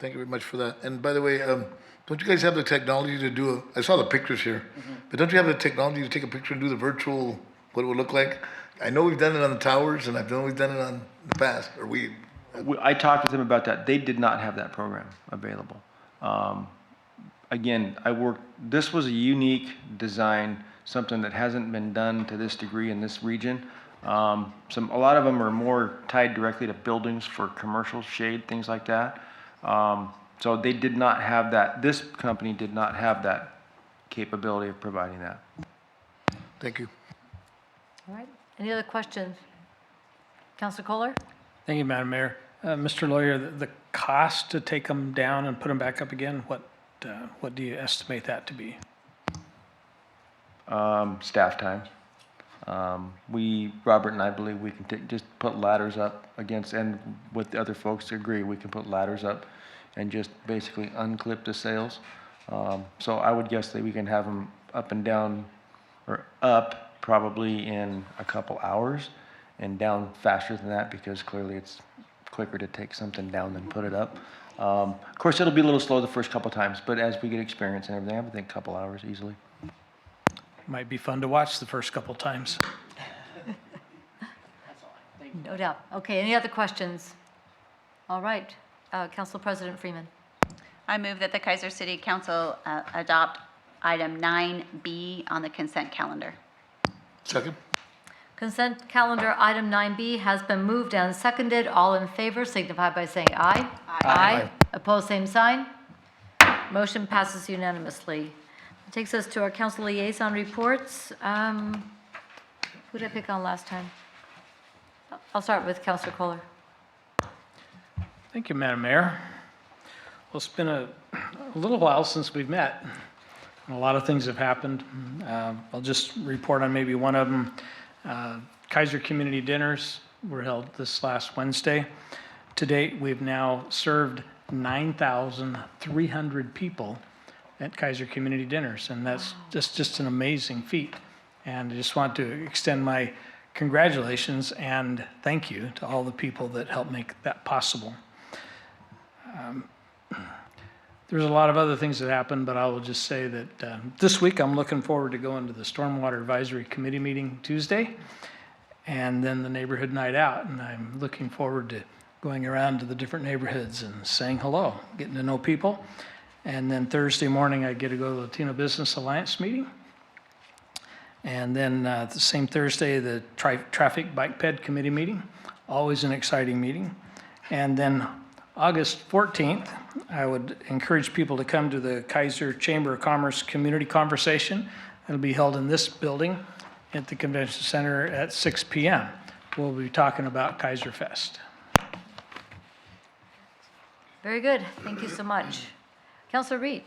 Thank you very much for that. And by the way, don't you guys have the technology to do I saw the pictures here, but don't you have the technology to take a picture and do the virtual, what it would look like? I know we've done it on the towers, and I've known we've done it on the past, or I talked with them about that. They did not have that program available. Again, this was a unique design, something that hasn't been done to this degree in this region. A lot of them are more tied directly to buildings for commercial shade, things like that. So they did not have that. This company did not have that capability of providing that. Thank you. All right. Any other questions? Councilor Kohler? Thank you, Madam Mayor. Mr. Lawyer, the cost to take them down and put them back up again, what do you estimate that to be? staff time. Robert and I believe we can just put ladders up against, and with the other folks agree, we can put ladders up and just basically unclip the sails. So I would guess that we can have them up and down, or up probably in a couple hours, and down faster than that, because clearly it's quicker to take something down than put it up. Of course, it'll be a little slow the first couple times, but as we get experience and everything, I think a couple hours easily. Might be fun to watch the first couple times. No doubt. Okay, any other questions? All right, Council President Freeman. I move that the Kaiser City Council adopt item 9B on the consent calendar. Second? Consent calendar item 9B has been moved and seconded. All in favor signify by saying aye. Aye. Opposed, same sign. Motion passes unanimously. It takes us to our council liaison reports. Who did I pick on last time? I'll start with Councilor Kohler. Thank you, Madam Mayor. Well, it's been a little while since we've met. And a lot of things have happened. I'll just report on maybe one of them. Kaiser Community Dinners were held this last Wednesday. To date, we've now served 9,300 people at Kaiser Community Dinners, and that's just an amazing feat. And I just want to extend my congratulations and thank you to all the people that helped make that possible. There's a lot of other things that happened, but I will just say that this week I'm looking forward to going to the Stormwater Advisory Committee meeting Tuesday, and then the neighborhood night out, and I'm looking forward to going around to the different neighborhoods and saying hello, getting to know people. And then Thursday morning I get to go to the Latino Business Alliance meeting. And then the same Thursday, the Traffic Bike Ped Committee meeting, always an exciting meeting. And then August 14th, I would encourage people to come to the Kaiser Chamber of Commerce Community Conversation. It'll be held in this building at the Convention Center at 6 p.m. We'll be talking about Kaiser Fest. Very good. Thank you so much. Councilor Reed.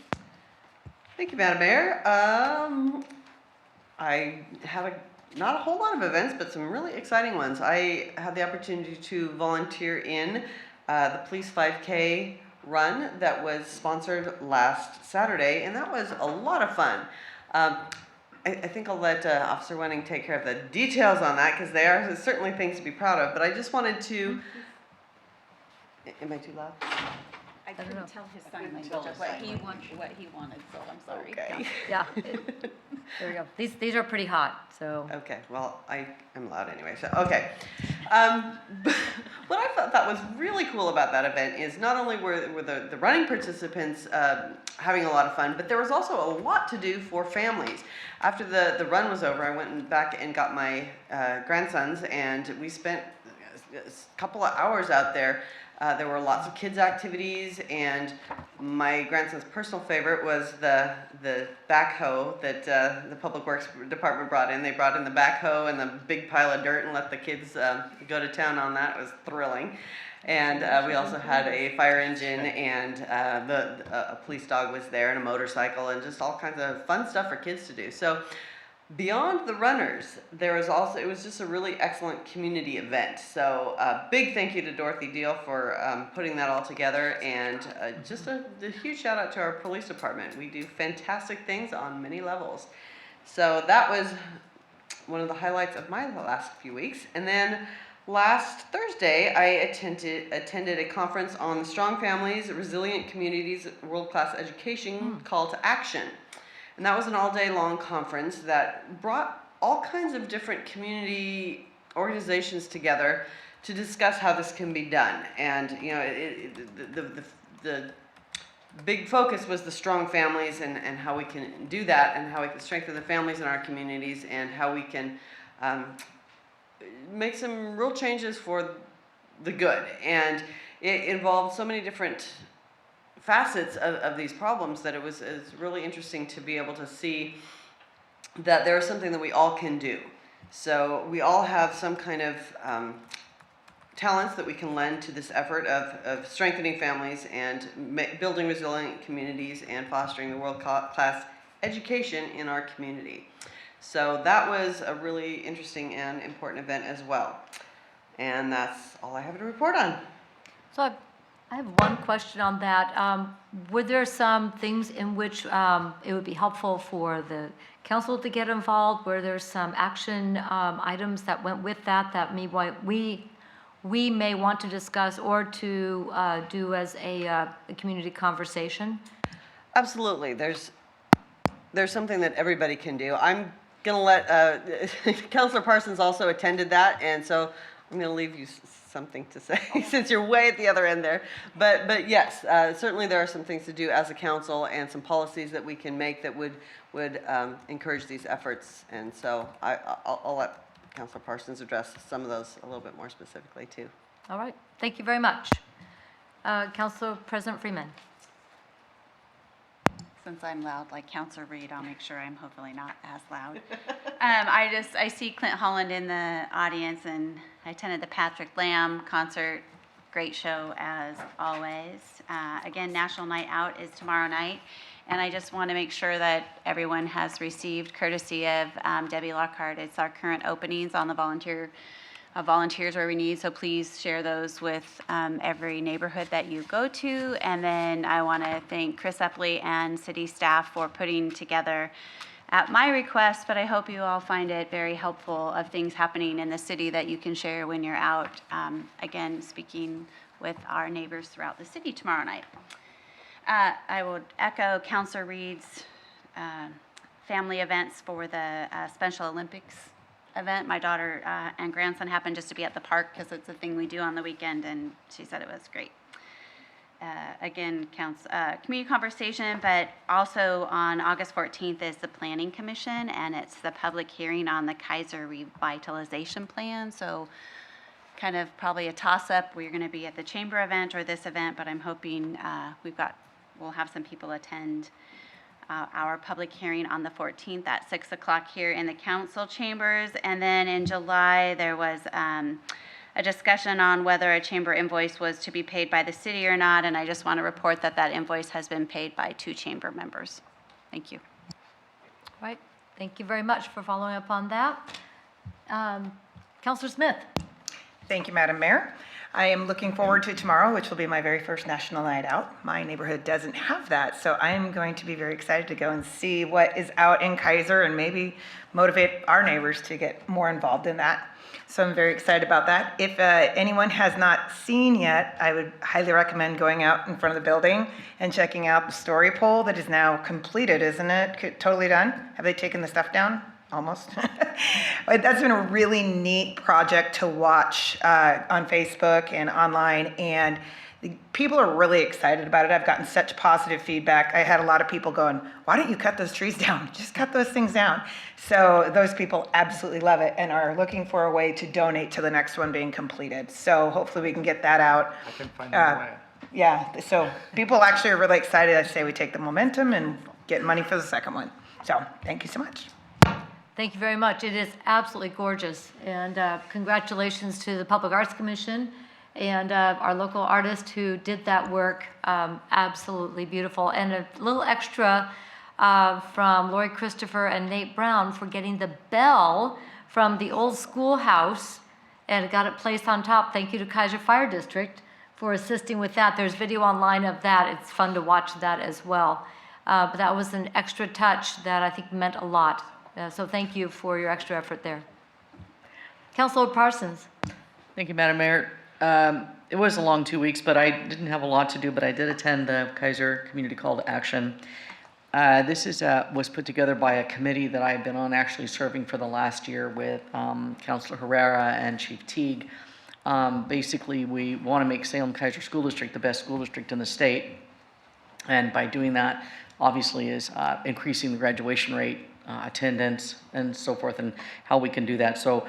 Thank you, Madam Mayor. I have not a whole lot of events, but some really exciting ones. I had the opportunity to volunteer in the Police 5K run that was sponsored last Saturday, and that was a lot of fun. I think I'll let Officer Wenning take care of the details on that, because they are certainly things to be proud of, but I just wanted to... Am I too loud? I couldn't tell his sign language of what he wanted, so I'm sorry. Okay. Yeah. There we go. These are pretty hot, so. Okay, well, I am loud anyway, so, okay. What I thought was really cool about that event is not only were the running participants having a lot of fun, but there was also a lot to do for families. After the run was over, I went back and got my grandsons, and we spent a couple of hours out there. There were lots of kids' activities, and my grandson's personal favorite was the backhoe that the Public Works Department brought in. They brought in the backhoe and the big pile of dirt and let the kids go to town on that. It was thrilling. And we also had a fire engine, and a police dog was there, and a motorcycle, and just all kinds of fun stuff for kids to do. So beyond the runners, it was just a really excellent community event. So big thank you to Dorothy Deal for putting that all together, and just a huge shout out to our police department. We do fantastic things on many levels. So that was one of the highlights of my last few weeks. And then last Thursday, I attended a conference on the Strong Families, Resilient Communities, World-Class Education Call to Action. And that was an all-day-long conference that brought all kinds of different community organizations together to discuss how this can be done. And you know, the big focus was the strong families and how we can do that, and how we can strengthen the families in our communities, and how we can make some real changes for the good. And it involved so many different facets of these problems that it's really interesting to be able to see that there is something that we all can do. So we all have some kind of talents that we can lend to this effort of strengthening families and building resilient communities and fostering the world-class education in our community. So that was a really interesting and important event as well. And that's all I have to report on. So I have one question on that. Were there some things in which it would be helpful for the council to get involved? Were there some action items that went with that we may want to discuss or to do as a community conversation? Absolutely. There's something that everybody can do. I'm going to let, Councilor Parsons also attended that, and so I'm going to leave you something to say since you're way at the other end there. But yes, certainly there are some things to do as a council and some policies that we can make that would encourage these efforts. And so I'll let Councilor Parsons address some of those a little bit more specifically too. All right, thank you very much. Council President Freeman. Since I'm loud like Councilor Reed, I'll make sure I'm hopefully not as loud. I see Clint Holland in the audience, and I attended the Patrick Lamb concert. Great show as always. Again, National Night Out is tomorrow night, and I just want to make sure that everyone has received, courtesy of Debbie Lockhart, it's our current openings on the volunteers where we need, so please share those with every neighborhood that you go to. And then I want to thank Chris Epley and city staff for putting together, at my request, but I hope you all find it very helpful, of things happening in the city that you can share when you're out, again, speaking with our neighbors throughout the city tomorrow night. I would echo Councilor Reed's family events for the Special Olympics event. My daughter and grandson happened just to be at the park because it's a thing we do on the weekend, and she said it was great. Again, community conversation, but also on August 14th is the Planning Commission, and it's the public hearing on the Kaiser Revitalization Plan. So kind of probably a toss-up. We're going to be at the chamber event or this event, but I'm hoping we'll have some people attend our public hearing on the 14th at 6 o'clock here in the council chambers. And then in July, there was a discussion on whether a chamber invoice was to be paid by the city or not. And I just want to report that that invoice has been paid by 2 chamber members. Thank you. All right, thank you very much for following up on that. Councilor Smith. Thank you, Madam Mayor. I am looking forward to tomorrow, which will be my very first National Night Out. My neighborhood doesn't have that, so I am going to be very excited to go and see what is out in Kaiser and maybe motivate our neighbors to get more involved in that. So I'm very excited about that. If anyone has not seen yet, I would highly recommend going out in front of the building and checking out the story pole that is now completed, isn't it? Totally done? Have they taken the stuff down? Almost. That's been a really neat project to watch on Facebook and online, and people are really excited about it. I've gotten such positive feedback. I had a lot of people going, why don't you cut those trees down? Just cut those things down. So those people absolutely love it and are looking for a way to donate to the next one being completed. So hopefully we can get that out. I can find a way. Yeah, so people actually are really excited. I say we take the momentum and get money for the second one. So thank you so much. Thank you very much. It is absolutely gorgeous. And congratulations to the Public Arts Commission and our local artist who did that work. Absolutely beautiful. And a little extra from Lori Christopher and Nate Brown for getting the bell from the old schoolhouse and got it placed on top. Thank you to Kaiser Fire District for assisting with that. There's video online of that. It's fun to watch that as well. But that was an extra touch that I think meant a lot. So thank you for your extra effort there. Councilor Parsons. Thank you, Madam Mayor. It was a long 2 weeks, but I didn't have a lot to do, but I did attend the Kaiser Community Call to Action. This was put together by a committee that I've been on actually serving for the last year with Councilor Herrera and Chief Teague. Basically, we want to make Salem-Kaiser School District the best school district in the state. And by doing that, obviously, is increasing the graduation rate, attendance, and so forth, and how we can do that. So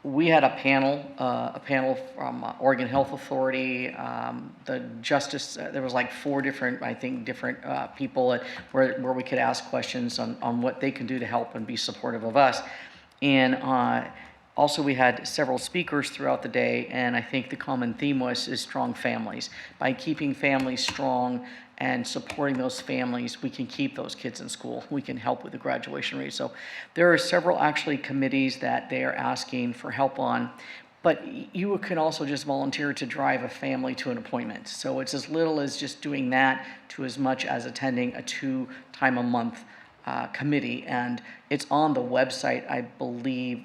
we had a panel from Oregon Health Authority, the Justice, there was like 4 different, I think, people where we could ask questions on what they can do to help and be supportive of us. And also we had several speakers throughout the day, and I think the common theme is strong families. By keeping families strong and supporting those families, we can keep those kids in school. We can help with the graduation rate. So there are several actually committees that they are asking for help on. But you can also just volunteer to drive a family to an appointment. So it's as little as just doing that to as much as attending a 2-time-a-month committee. And it's on the website, I believe,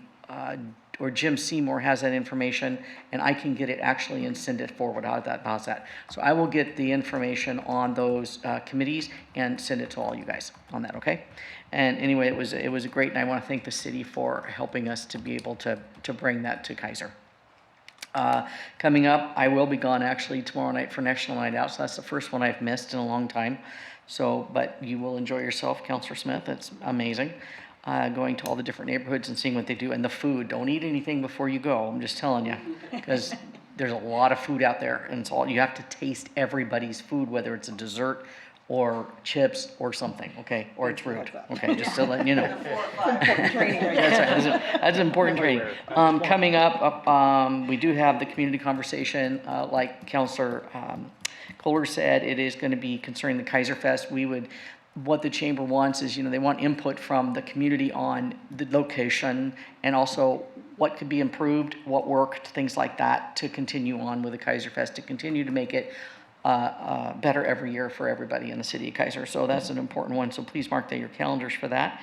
or Jim Seymour has that information, and I can get it actually and send it forward. How's that? So I will get the information on those committees and send it to all you guys on that, okay? And anyway, it was a great, and I want to thank the city for helping us to be able to bring that to Kaiser. Coming up, I will be gone actually tomorrow night for National Night Out, so that's the first one I've missed in a long time. So, but you will enjoy yourself, Councilor Smith. It's amazing. Going to all the different neighborhoods and seeing what they do. And the food, don't eat anything before you go, I'm just telling you. Because there's a lot of food out there, and it's all, you have to taste everybody's food, whether it's a dessert or chips or something, okay? Or it's rude, okay? Just to let you know. That's right. That's important training. Coming up, we do have the community conversation, like Councilor Kohler said, it is going to be concerning the Kaiser Fest. What the chamber wants is, they want input from the community on the location and also what could be improved, what worked, things like that, to continue on with the Kaiser Fest, to continue to make it better every year for everybody in the city of Kaiser. So that's an important one. So please mark your calendars for that.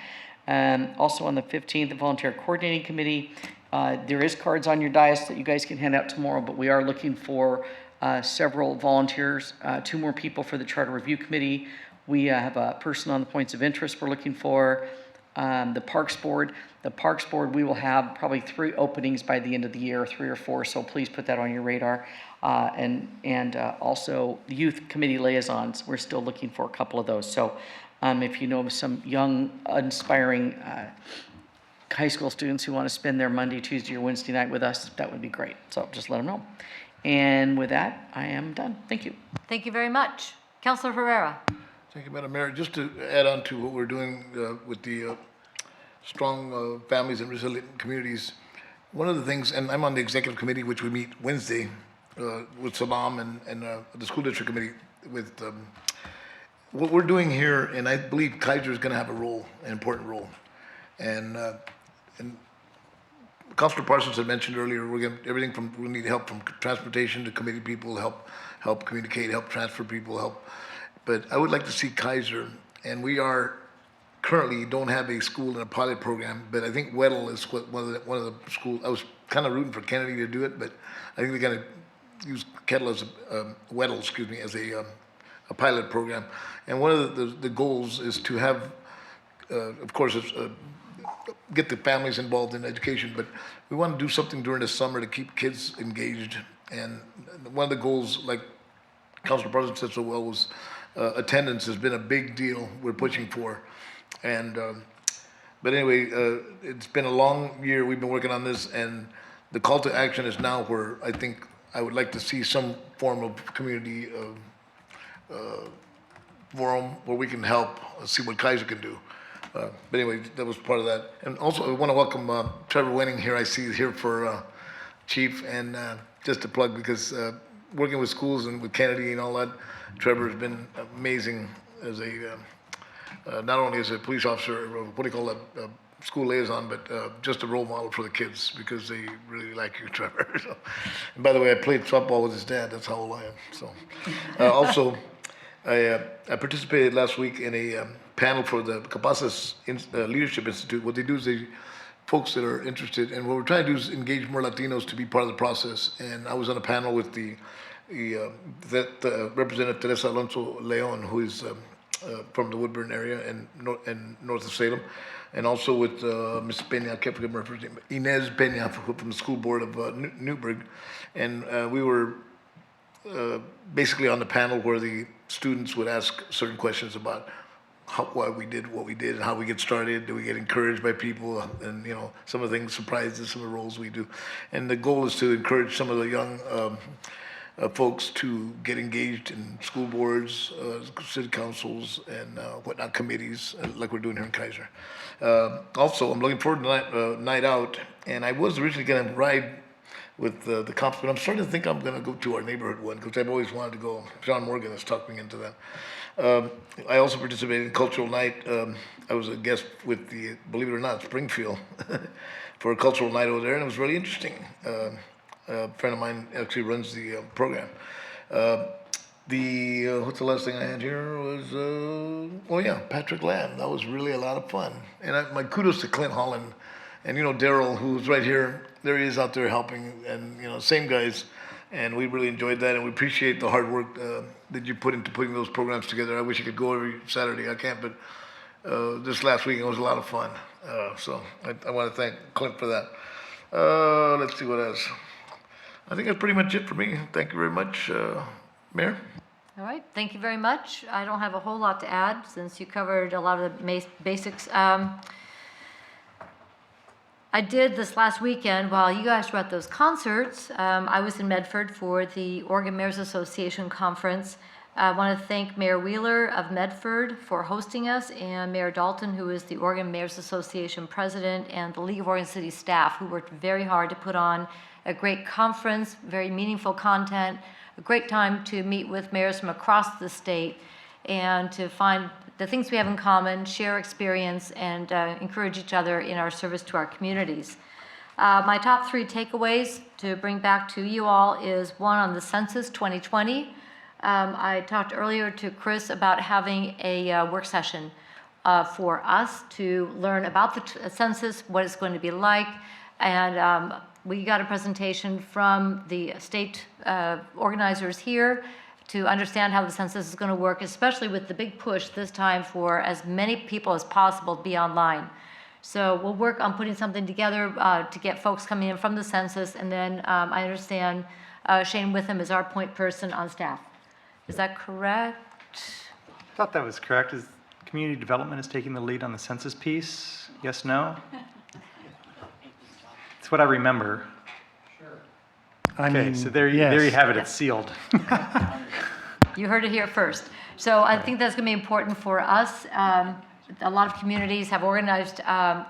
Also on the 15th, the Volunteer Coordinating Committee. There is cards on your dais that you guys can hand out tomorrow, but we are looking for several volunteers, 2 more people for the Charter Review Committee. We have a person on the points of interest we're looking for. The Parks Board. The Parks Board, we will have probably 3 openings by the end of the year, 3 or 4, so please put that on your radar. And also the Youth Committee Liaisons, we're still looking for a couple of those. So if you know of some young, inspiring high school students who want to spend their Monday, Tuesday, or Wednesday night with us, that would be great. So just let them know. And with that, I am done. Thank you. Thank you very much. Councilor Herrera. Thank you, Madam Mayor. Just to add on to what we're doing with the strong families and resilient communities, one of the things, and I'm on the executive committee, which we meet Wednesday with Salam and the school district committee with what we're doing here, and I believe Kaiser is going to have an important role. And Councilor Parsons had mentioned earlier, we need help from transportation to committee people, help communicate, help transfer people, But I would like to see Kaiser, and we currently don't have a school in a pilot program, but I think Weddell is one of the schools. I was kind of rooting for Kennedy to do it, but I think they're going to use Weddell, as a pilot program. And one of the goals is to have, of course, get the families involved in education, but we want to do something during the summer to keep kids engaged. And one of the goals, like Councilor Parsons said so well, was attendance has been a big deal we're pushing for. And but anyway, it's been a long year. We've been working on this, and the call to action is now where I think I would like to see some form of community forum where we can help see what Kaiser can do. But anyway, that was part of that. And also, I want to welcome Trevor Wenning here. I see here for Chief, and just to plug, because working with schools and with Kennedy and all that, Trevor has been amazing as a not only as a police officer, what do you call that, school liaison, but just a role model for the kids, because they really like you, Trevor. So, and by the way, I played softball with his dad. That's how old I am. So also, I participated last week in a panel for the Capacas Leadership Institute. What they do is folks that are interested, and what we're trying to do is engage more Latinos to be part of the process. And I was on a panel with the Representative Teresa Alonso Leon, who is from the Woodburn area and north of Salem, and also with Ms. Peña, I can't forget her name, Inez Peña from the school board of Newburgh. And we were basically on the panel where the students would ask certain questions about why we did what we did and how we get started. Do we get encouraged by people? And, some of the things, surprises, some of the roles we do. And the goal is to encourage some of the young folks to get engaged in school boards, city councils, and whatnot, committees, like we're doing here in Kaiser. Also, I'm looking forward to night out, and I was originally going to ride with the cops, but I'm starting to think I'm going to go to our neighborhood one, because I've always wanted to go. John Morgan has talked me into that. I also participated in Cultural Night. I was a guest with the, believe it or not, Springfield for a cultural night over there, and it was really interesting. A friend of mine actually runs the program. What's the last thing I had here was, oh yeah, Patrick Lamb. That was really a lot of fun. And my kudos to Clint Holland and, Daryl, who's right here. There he is out there helping, and, same guys. And we really enjoyed that, and we appreciate the hard work that you put into putting those programs together. I wish I could go every Saturday. I can't, but this last weekend was a lot of fun. So I want to thank Clint for that. Let's see what else. I think that's pretty much it for me. Thank you very much, Mayor. All right, thank you very much. I don't have a whole lot to add since you covered a lot of the basics. I did this last weekend while you guys were at those concerts. I was in Medford for the Oregon Mayors Association conference. I want to thank Mayor Wheeler of Medford for hosting us, and Mayor Dalton, who is the Oregon Mayors Association president, and the League of Oregon City staff, who worked very hard to put on a great conference, very meaningful content, a great time to meet with mayors from across the state and to find the things we have in common, share experience, and encourage each other in our service to our communities. My top 3 takeaways to bring back to you all is one on the Census 2020. I talked earlier to Chris about having a work session for us to learn about the census, what it's going to be like, and we got a presentation from the state organizers here to understand how the census is going to work, especially with the big push this time for as many people as possible to be online. So we'll work on putting something together to get folks coming in from the census, and then I understand Shane Witham is our point person on staff. Is that correct? I thought that was correct. Is community development is taking the lead on the census piece? Yes, no? It's what I remember. Okay, so there you have it. It's sealed. You heard it here first. So I think that's going to be important for us. A lot of communities have organized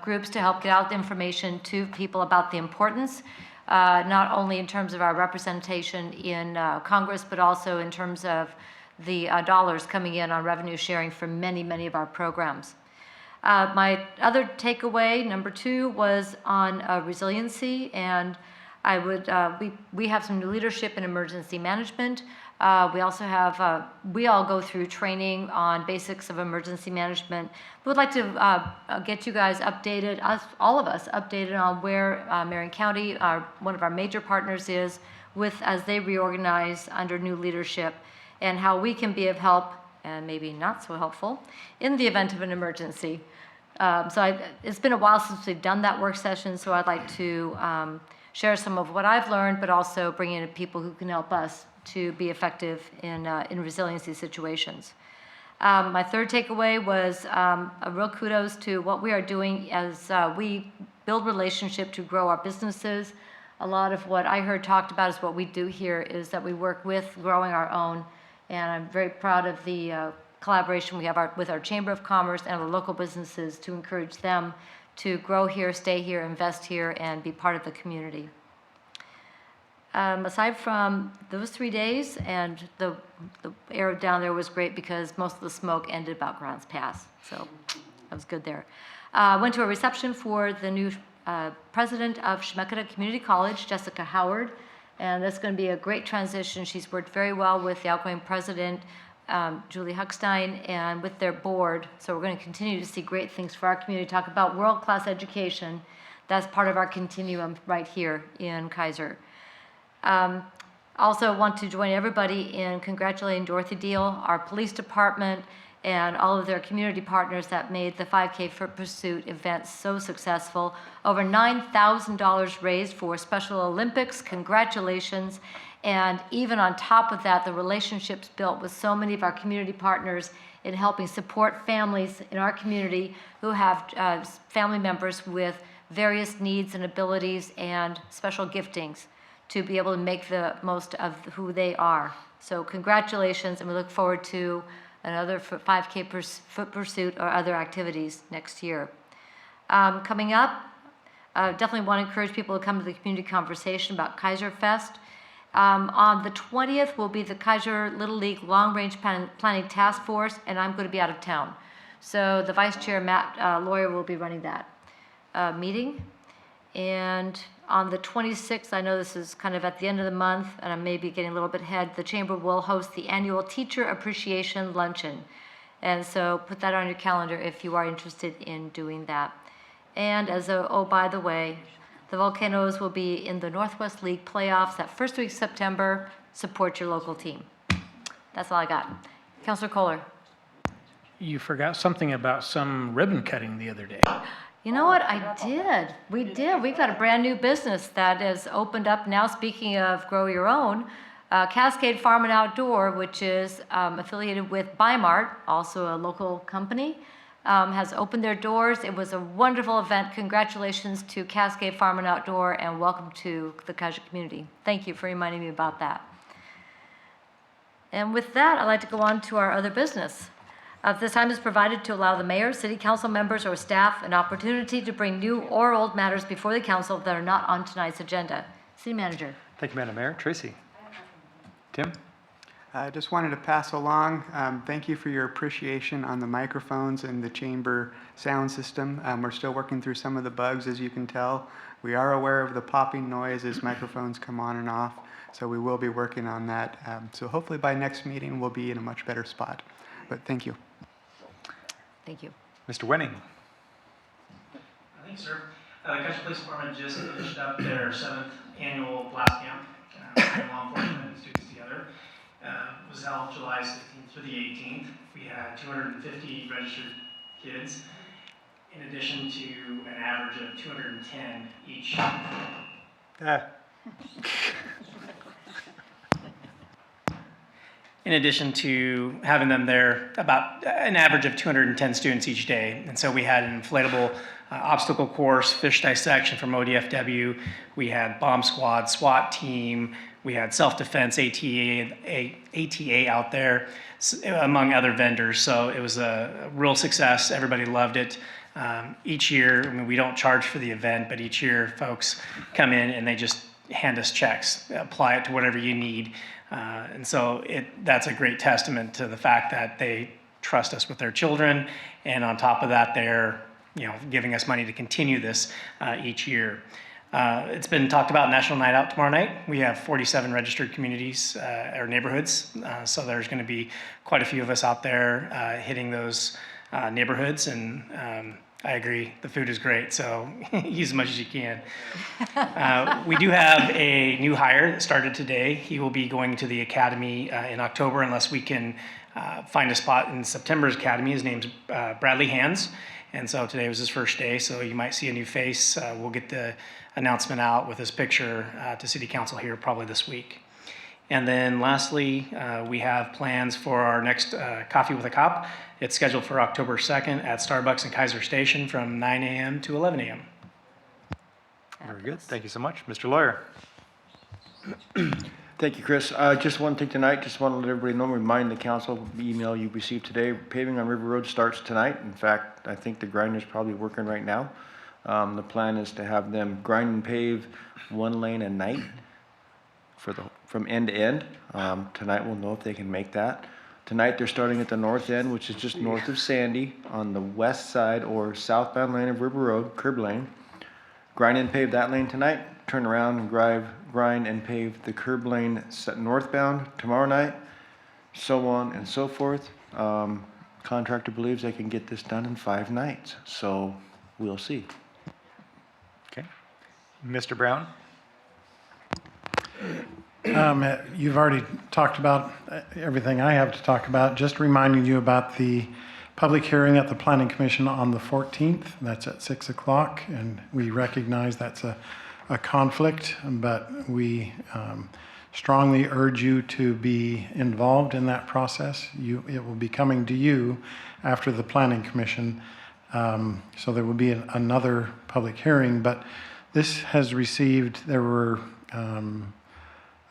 groups to help get out the information to people about the importance, not only in terms of our representation in Congress, but also in terms of the dollars coming in on revenue sharing for many, many of our programs. My other takeaway, number 2, was on resiliency, and I would, we have some new leadership in emergency management. We also have, we all go through training on basics of emergency management. We would like to get you guys updated, all of us updated on where Marion County, one of our major partners is, as they reorganize under new leadership, and how we can be of help, and maybe not so helpful, in the event of an emergency. It's been a while since we've done that work session, so I'd like to share some of what I've learned, but also bring in people who can help us to be effective in resiliency situations. My third takeaway was a real kudos to what we are doing as we build relationship to grow our businesses. A lot of what I heard talked about is what we do here is that we work with growing our own, and I'm very proud of the collaboration we have with our Chamber of Commerce and our local businesses to encourage them to grow here, stay here, invest here, and be part of the community. Aside from those 3 days, and the air down there was great because most of the smoke ended about Grants Pass, so that was good there. Went to a reception for the new president of Chemeketa Community College, Jessica Howard, and that's going to be a great transition. She's worked very well with the outgoing president, Julie Huckstein, and with their board. So we're going to continue to see great things for our community. Talk about world-class education. That's part of our continuum right here in Kaiser. Also want to join everybody in congratulating Dorothy Deal, our police department, and all of their community partners that made the 5K Foot Pursuit event so successful. Over $9,000 raised for Special Olympics. Congratulations. And even on top of that, the relationships built with so many of our community partners in helping support families in our community who have family members with various needs and abilities and special giftings to be able to make the most of who they are. So congratulations, and we look forward to another 5K Foot Pursuit or other activities next year. Coming up, definitely want to encourage people to come to the community conversation about Kaiser Fest. On the 20th will be the Kaiser Little League Long Range Planning Task Force, and I'm going to be out of town. So the Vice Chair, Matt Lawyer, will be running that meeting. And on the 26th, I know this is kind of at the end of the month, and I may be getting a little bit ahead, the Chamber will host the annual Teacher Appreciation Luncheon. And so put that on your calendar if you are interested in doing that. And as a, oh, by the way, the Volcanoes will be in the Northwest League playoffs that first week of September. Support your local team. That's all I got. Councilor Kohler. You forgot something about some ribbon cutting the other day. You know what? I did. We did. We've got a brand new business that has opened up now. Speaking of grow your own, Cascade Farm and Outdoor, which is affiliated with Bimart, also a local company, has opened their doors. It was a wonderful event. Congratulations to Cascade Farm and Outdoor, and welcome to the Kaiser community. Thank you for reminding me about that. And with that, I'd like to go on to our other business. This time is provided to allow the mayor, city council members, or staff an opportunity to bring new or old matters before the council that are not on tonight's agenda. City manager. Thank you, Madam Mayor. Tracy? Tim? I just wanted to pass along, thank you for your appreciation on the microphones and the chamber sound system. We're still working through some of the bugs, as you can tell. We are aware of the popping noise as microphones come on and off, so we will be working on that. So hopefully by next meeting, we'll be in a much better spot. But thank you. Thank you. Mr. Wenning? Thanks, sir. The Kaiser Police Department just finished up their 7th annual blast camp, bringing law enforcement and students together. It was held July 16th through the 18th. We had 250 registered kids, in addition to an average of 210 each. In addition to having them there, about an average of 210 students each day. And so we had an inflatable obstacle course, fish dissection from ODFW. We had bomb squad, SWAT team. We had self-defense ATA out there, among other vendors. So it was a real success. Everybody loved it. Each year, I mean, we don't charge for the event, but each year folks come in and they just hand us checks, apply it to whatever you need. And so that's a great testament to the fact that they trust us with their children. And on top of that, they're giving us money to continue this each year. It's been talked about National Night Out tomorrow night. We have 47 registered communities or neighborhoods. So there's going to be quite a few of us out there hitting those neighborhoods. And I agree, the food is great, so eat as much as you can. We do have a new hire that started today. He will be going to the academy in October unless we can find a spot in September's academy. His name's Bradley Hands, and so today was his first day, so you might see a new face. We'll get the announcement out with his picture to City Council here probably this week. And then lastly, we have plans for our next Coffee with a Cop. It's scheduled for October 2nd at Starbucks in Kaiser Station from 9 a.m. to 11 a.m. Very good. Thank you so much. Mr. Lawyer? Thank you, Chris. Just one thing tonight, just want to let everybody know, remind the council, the email you received today, paving on River Road starts tonight. In fact, I think the grinder's probably working right now. The plan is to have them grind and pave one lane a night from end to end. Tonight we'll know if they can make that. Tonight they're starting at the north end, which is just north of Sandy on the west side or southbound lane of River Road, curb lane. Grind and pave that lane tonight, turn around and grind and pave the curb lane northbound tomorrow night, so on and so forth. Contractor believes they can get this done in 5 nights, so we'll see. Okay. Mr. Brown? You've already talked about everything I have to talk about. Just reminding you about the public hearing at the Planning Commission on the 14th. That's at 6 o'clock, and we recognize that's a conflict, but we strongly urge you to be involved in that process. It will be coming to you after the Planning Commission, so there will be another public hearing, but this has received, there were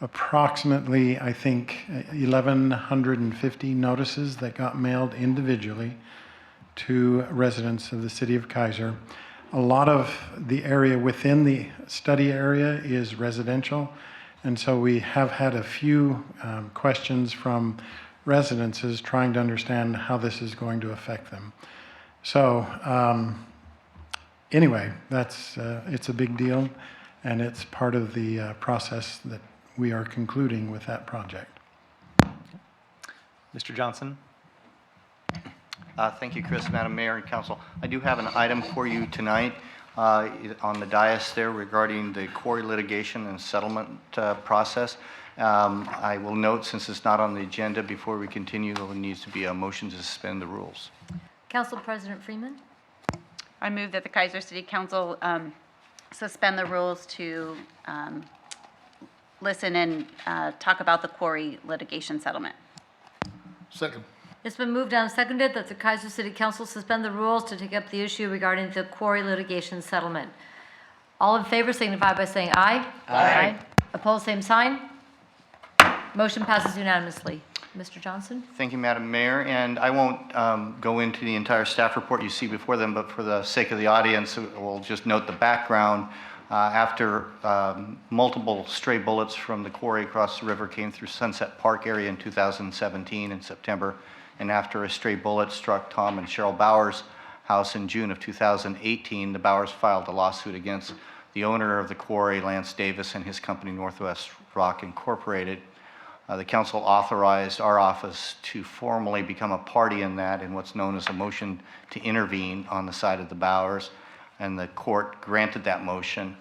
approximately, I think, 1,150 notices that got mailed individually to residents of the city of Kaiser. A lot of the area within the study area is residential, And so we have had a few questions from residences trying to understand how this is going to affect them. So anyway, it's a big deal, and it's part of the process that we are concluding with that project. Mr. Johnson? Thank you, Chris, Madam Mayor and Council. I do have an item for you tonight on the dais there regarding the quarry litigation and settlement process. I will note, since it's not on the agenda, before we continue, there needs to be a motion to suspend the rules. Council President Freeman? I move that the Kaiser City Council suspend the rules to listen and talk about the quarry litigation settlement. Second. It's been moved and seconded that the Kaiser City Council suspend the rules to take up the issue regarding the quarry litigation settlement. All in favor signify by saying aye. Aye. Opposed, same sign. Motion passes unanimously. Mr. Johnson? Thank you, Madam Mayor, and I won't go into the entire staff report you see before them, but for the sake of the audience, we'll just note the background. After multiple stray bullets from the quarry across the river came through Sunset Park area in 2017 in September, and after a stray bullet struck Tom and Cheryl Bowers' house in June of 2018, the Bowers filed a lawsuit against the owner of the quarry, Lance Davis, and his company, Northwest Rock Incorporated. The council authorized our office to formally become a party in that in what's known as a motion to intervene on the side of the Bowers, and the court granted that motion.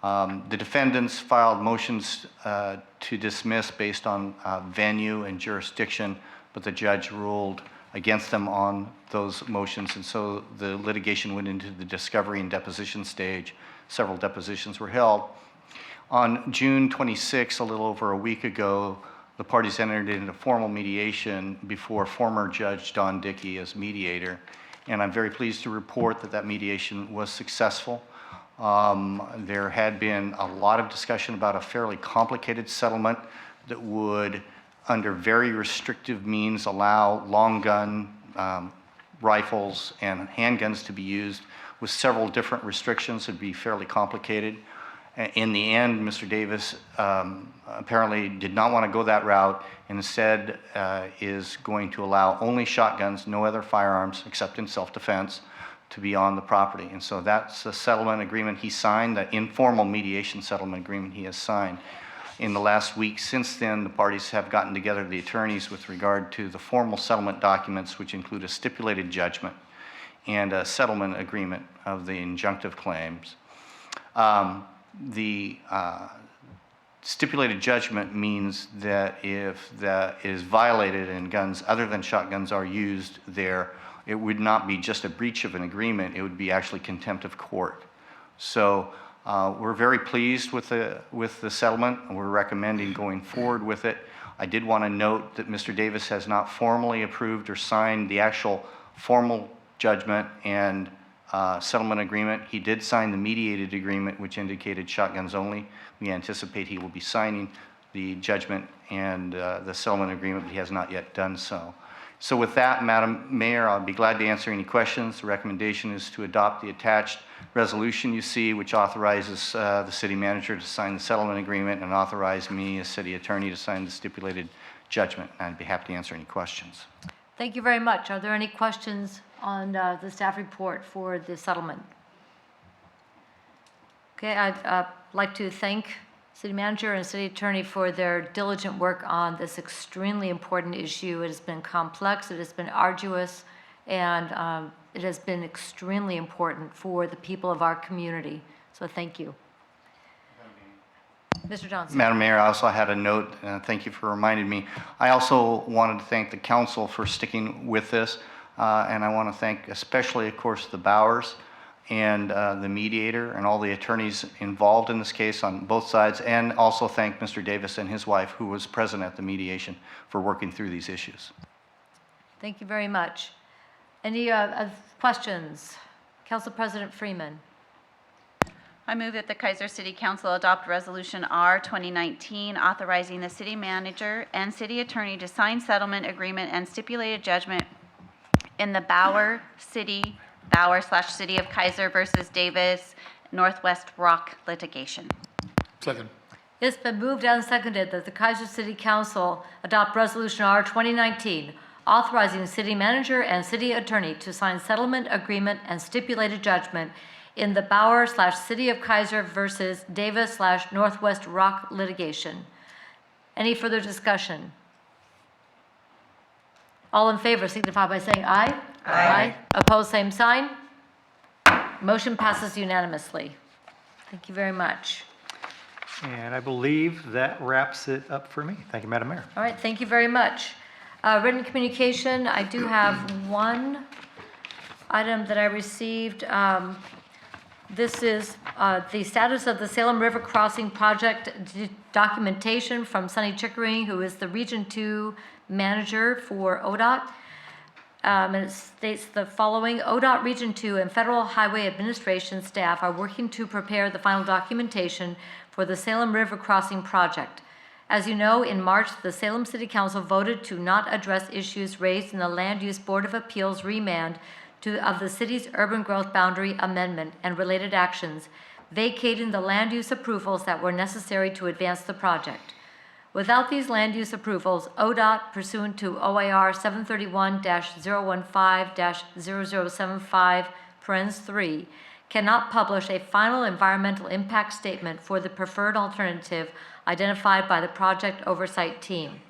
The defendants filed motions to dismiss based on venue and jurisdiction, but the judge ruled against them on those motions, and so the litigation went into the discovery and deposition stage. Several depositions were held. On June 26, a little over a week ago, the parties entered into formal mediation before former Judge Don Dickey as mediator, and I'm very pleased to report that that mediation was successful. There had been a lot of discussion about a fairly complicated settlement that would, under very restrictive means, allow long gun rifles and handguns to be used with several different restrictions. It'd be fairly complicated. In the end, Mr. Davis apparently did not want to go that route, and instead is going to allow only shotguns, no other firearms except in self-defense, to be on the property. And so that's the settlement agreement he signed, the informal mediation settlement agreement he has signed. In the last week since then, the parties have gotten together, the attorneys, with regard to the formal settlement documents, which include a stipulated judgment and a settlement agreement of the injunctive claims. The stipulated judgment means that if that is violated and guns other than shotguns are used there, it would not be just a breach of an agreement, it would be actually contempt of court. So we're very pleased with the settlement, and we're recommending going forward with it. I did want to note that Mr. Davis has not formally approved or signed the actual formal judgment and settlement agreement. He did sign the mediated agreement, which indicated shotguns only. We anticipate he will be signing the judgment and the settlement agreement, but he has not yet done so. So with that, Madam Mayor, I'll be glad to answer any questions. The recommendation is to adopt the attached resolution you see, which authorizes the city manager to sign the settlement agreement and authorize me as city attorney to sign the stipulated judgment. I'd be happy to answer any questions. Thank you very much. Are there any questions on the staff report for the settlement? Okay, I'd like to thank City Manager and City Attorney for their diligent work on this extremely important issue. It has been complex, it has been arduous, and it has been extremely important for the people of our community. So thank you. Mr. Johnson. Madam Mayor, I also had a note, thank you for reminding me. I also wanted to thank the council for sticking with this, and I want to thank especially, of course, the Bowers and the mediator and all the attorneys involved in this case on both sides, and also thank Mr. Davis and his wife, who was present at the mediation, for working through these issues. Thank you very much. Any questions? Council President Freeman. I move that the Kaiser City Council adopt Resolution R 2019 authorizing the city manager and city attorney to sign settlement agreement and stipulated judgment in the Bauer/City of Kaiser versus Davis Northwest Rock litigation. Second. It's been moved and seconded that the Kaiser City Council adopt Resolution R 2019, authorizing city manager and city attorney to sign settlement agreement and stipulated judgment in the Bauer/City of Kaiser versus Davis/Northwest Rock litigation. Any further discussion? All in favor signify by saying aye. Aye. Opposed, same sign. Motion passes unanimously. Thank you very much. And I believe that wraps it up for me. Thank you, Madam Mayor. All right, thank you very much. Written communication, I do have one item that I received. This is the status of the Salem River Crossing project documentation from Sonny Chickering, who is the Region 2 manager for ODOT. And it states the following: ODOT Region 2 and Federal Highway Administration staff are working to prepare the final documentation for the Salem River Crossing project. As you know, in March, the Salem City Council voted to not address issues raised in the Land Use Board of Appeals remand of the city's urban growth boundary amendment and related actions, vacating the land use approvals that were necessary to advance the project. Without these land use approvals, ODOT, pursuant to OIR 731-015-0075, cannot publish a final environmental impact statement for the preferred alternative identified by the project oversight team.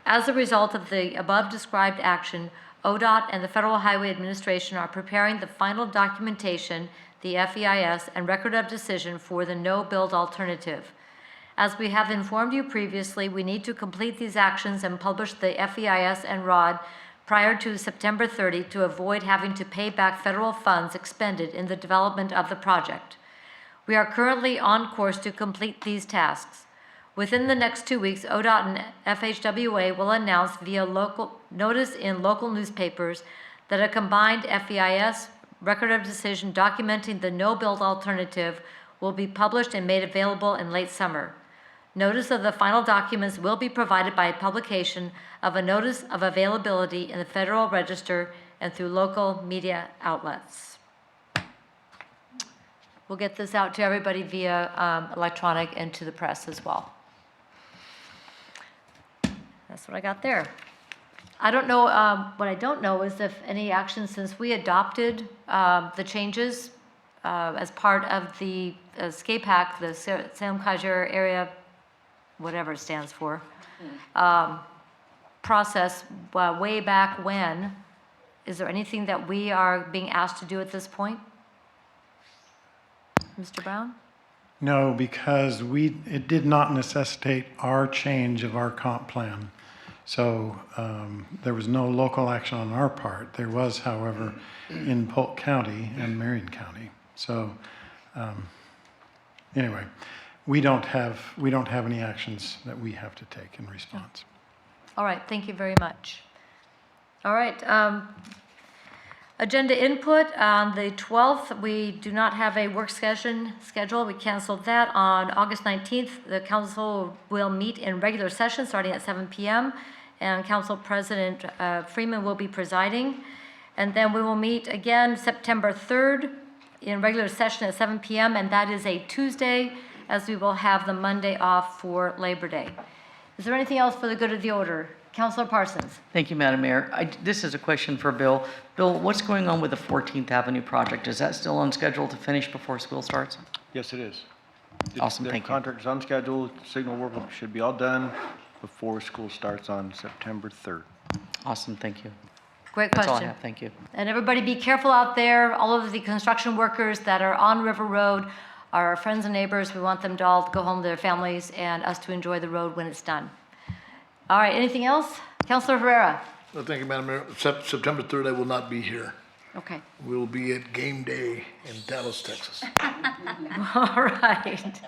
As a result of the above described action, ODOT and the Federal Highway Administration are preparing the final documentation, the FEIS, and record of decision for the no-build alternative. As we have informed you previously, we need to complete these actions and publish the FEIS and ROD prior to September 30 to avoid having to pay back federal funds expended in the development of the project. We are currently on course to complete these tasks. Within the next 2 weeks, ODOT and FHWA will announce via notice in local newspapers that a combined FEIS record of decision documenting the no-build alternative will be published and made available in late summer. Notice of the final documents will be provided by publication of a notice of availability in the Federal Register and through local media outlets. We'll get this out to everybody via electronic and to the press as well. That's what I got there. I don't know, what I don't know is if any action since we adopted the changes as part of the SCAPAC, the Salem Kaiser Area, whatever it stands for, process way back when. Is there anything that we are being asked to do at this point? Mr. Brown? No, because it did not necessitate our change of our comp plan. So there was no local action on our part. There was, however, in Polk County and Marion County. So anyway, we don't have any actions that we have to take in response. All right, thank you very much. All right, agenda input on the 12th, we do not have a work session scheduled. We canceled that. On August 19th, the council will meet in regular session starting at 7 p.m. and Council President Freeman will be presiding. And then we will meet again September 3rd in regular session at 7 p.m. and that is a Tuesday, as we will have the Monday off for Labor Day. Is there anything else for the good of the order? Councilor Parsons. Thank you, Madam Mayor. This is a question for Bill. Bill, what's going on with the 14th Avenue project? Is that still on schedule to finish before school starts? Yes, it is. Awesome, The thank you. contract's on schedule, signal work should be all done before school starts on September 3rd. Awesome, thank you. Great That's all I question. have, thank you. And everybody be careful out there. All of the construction workers that are on River Road are our friends and neighbors. We want them to all go home to their families and us to enjoy the road when it's done. All right, anything else? Councilor Herrera. No, thank you, Madam Mayor. September 3rd, I will not be here. Okay. We'll be at game day in Dallas, Texas. All right.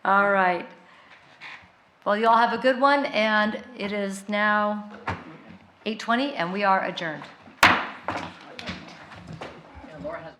All right. Well, you all have a good one, and it is now 8:20, and we are adjourned. Laura has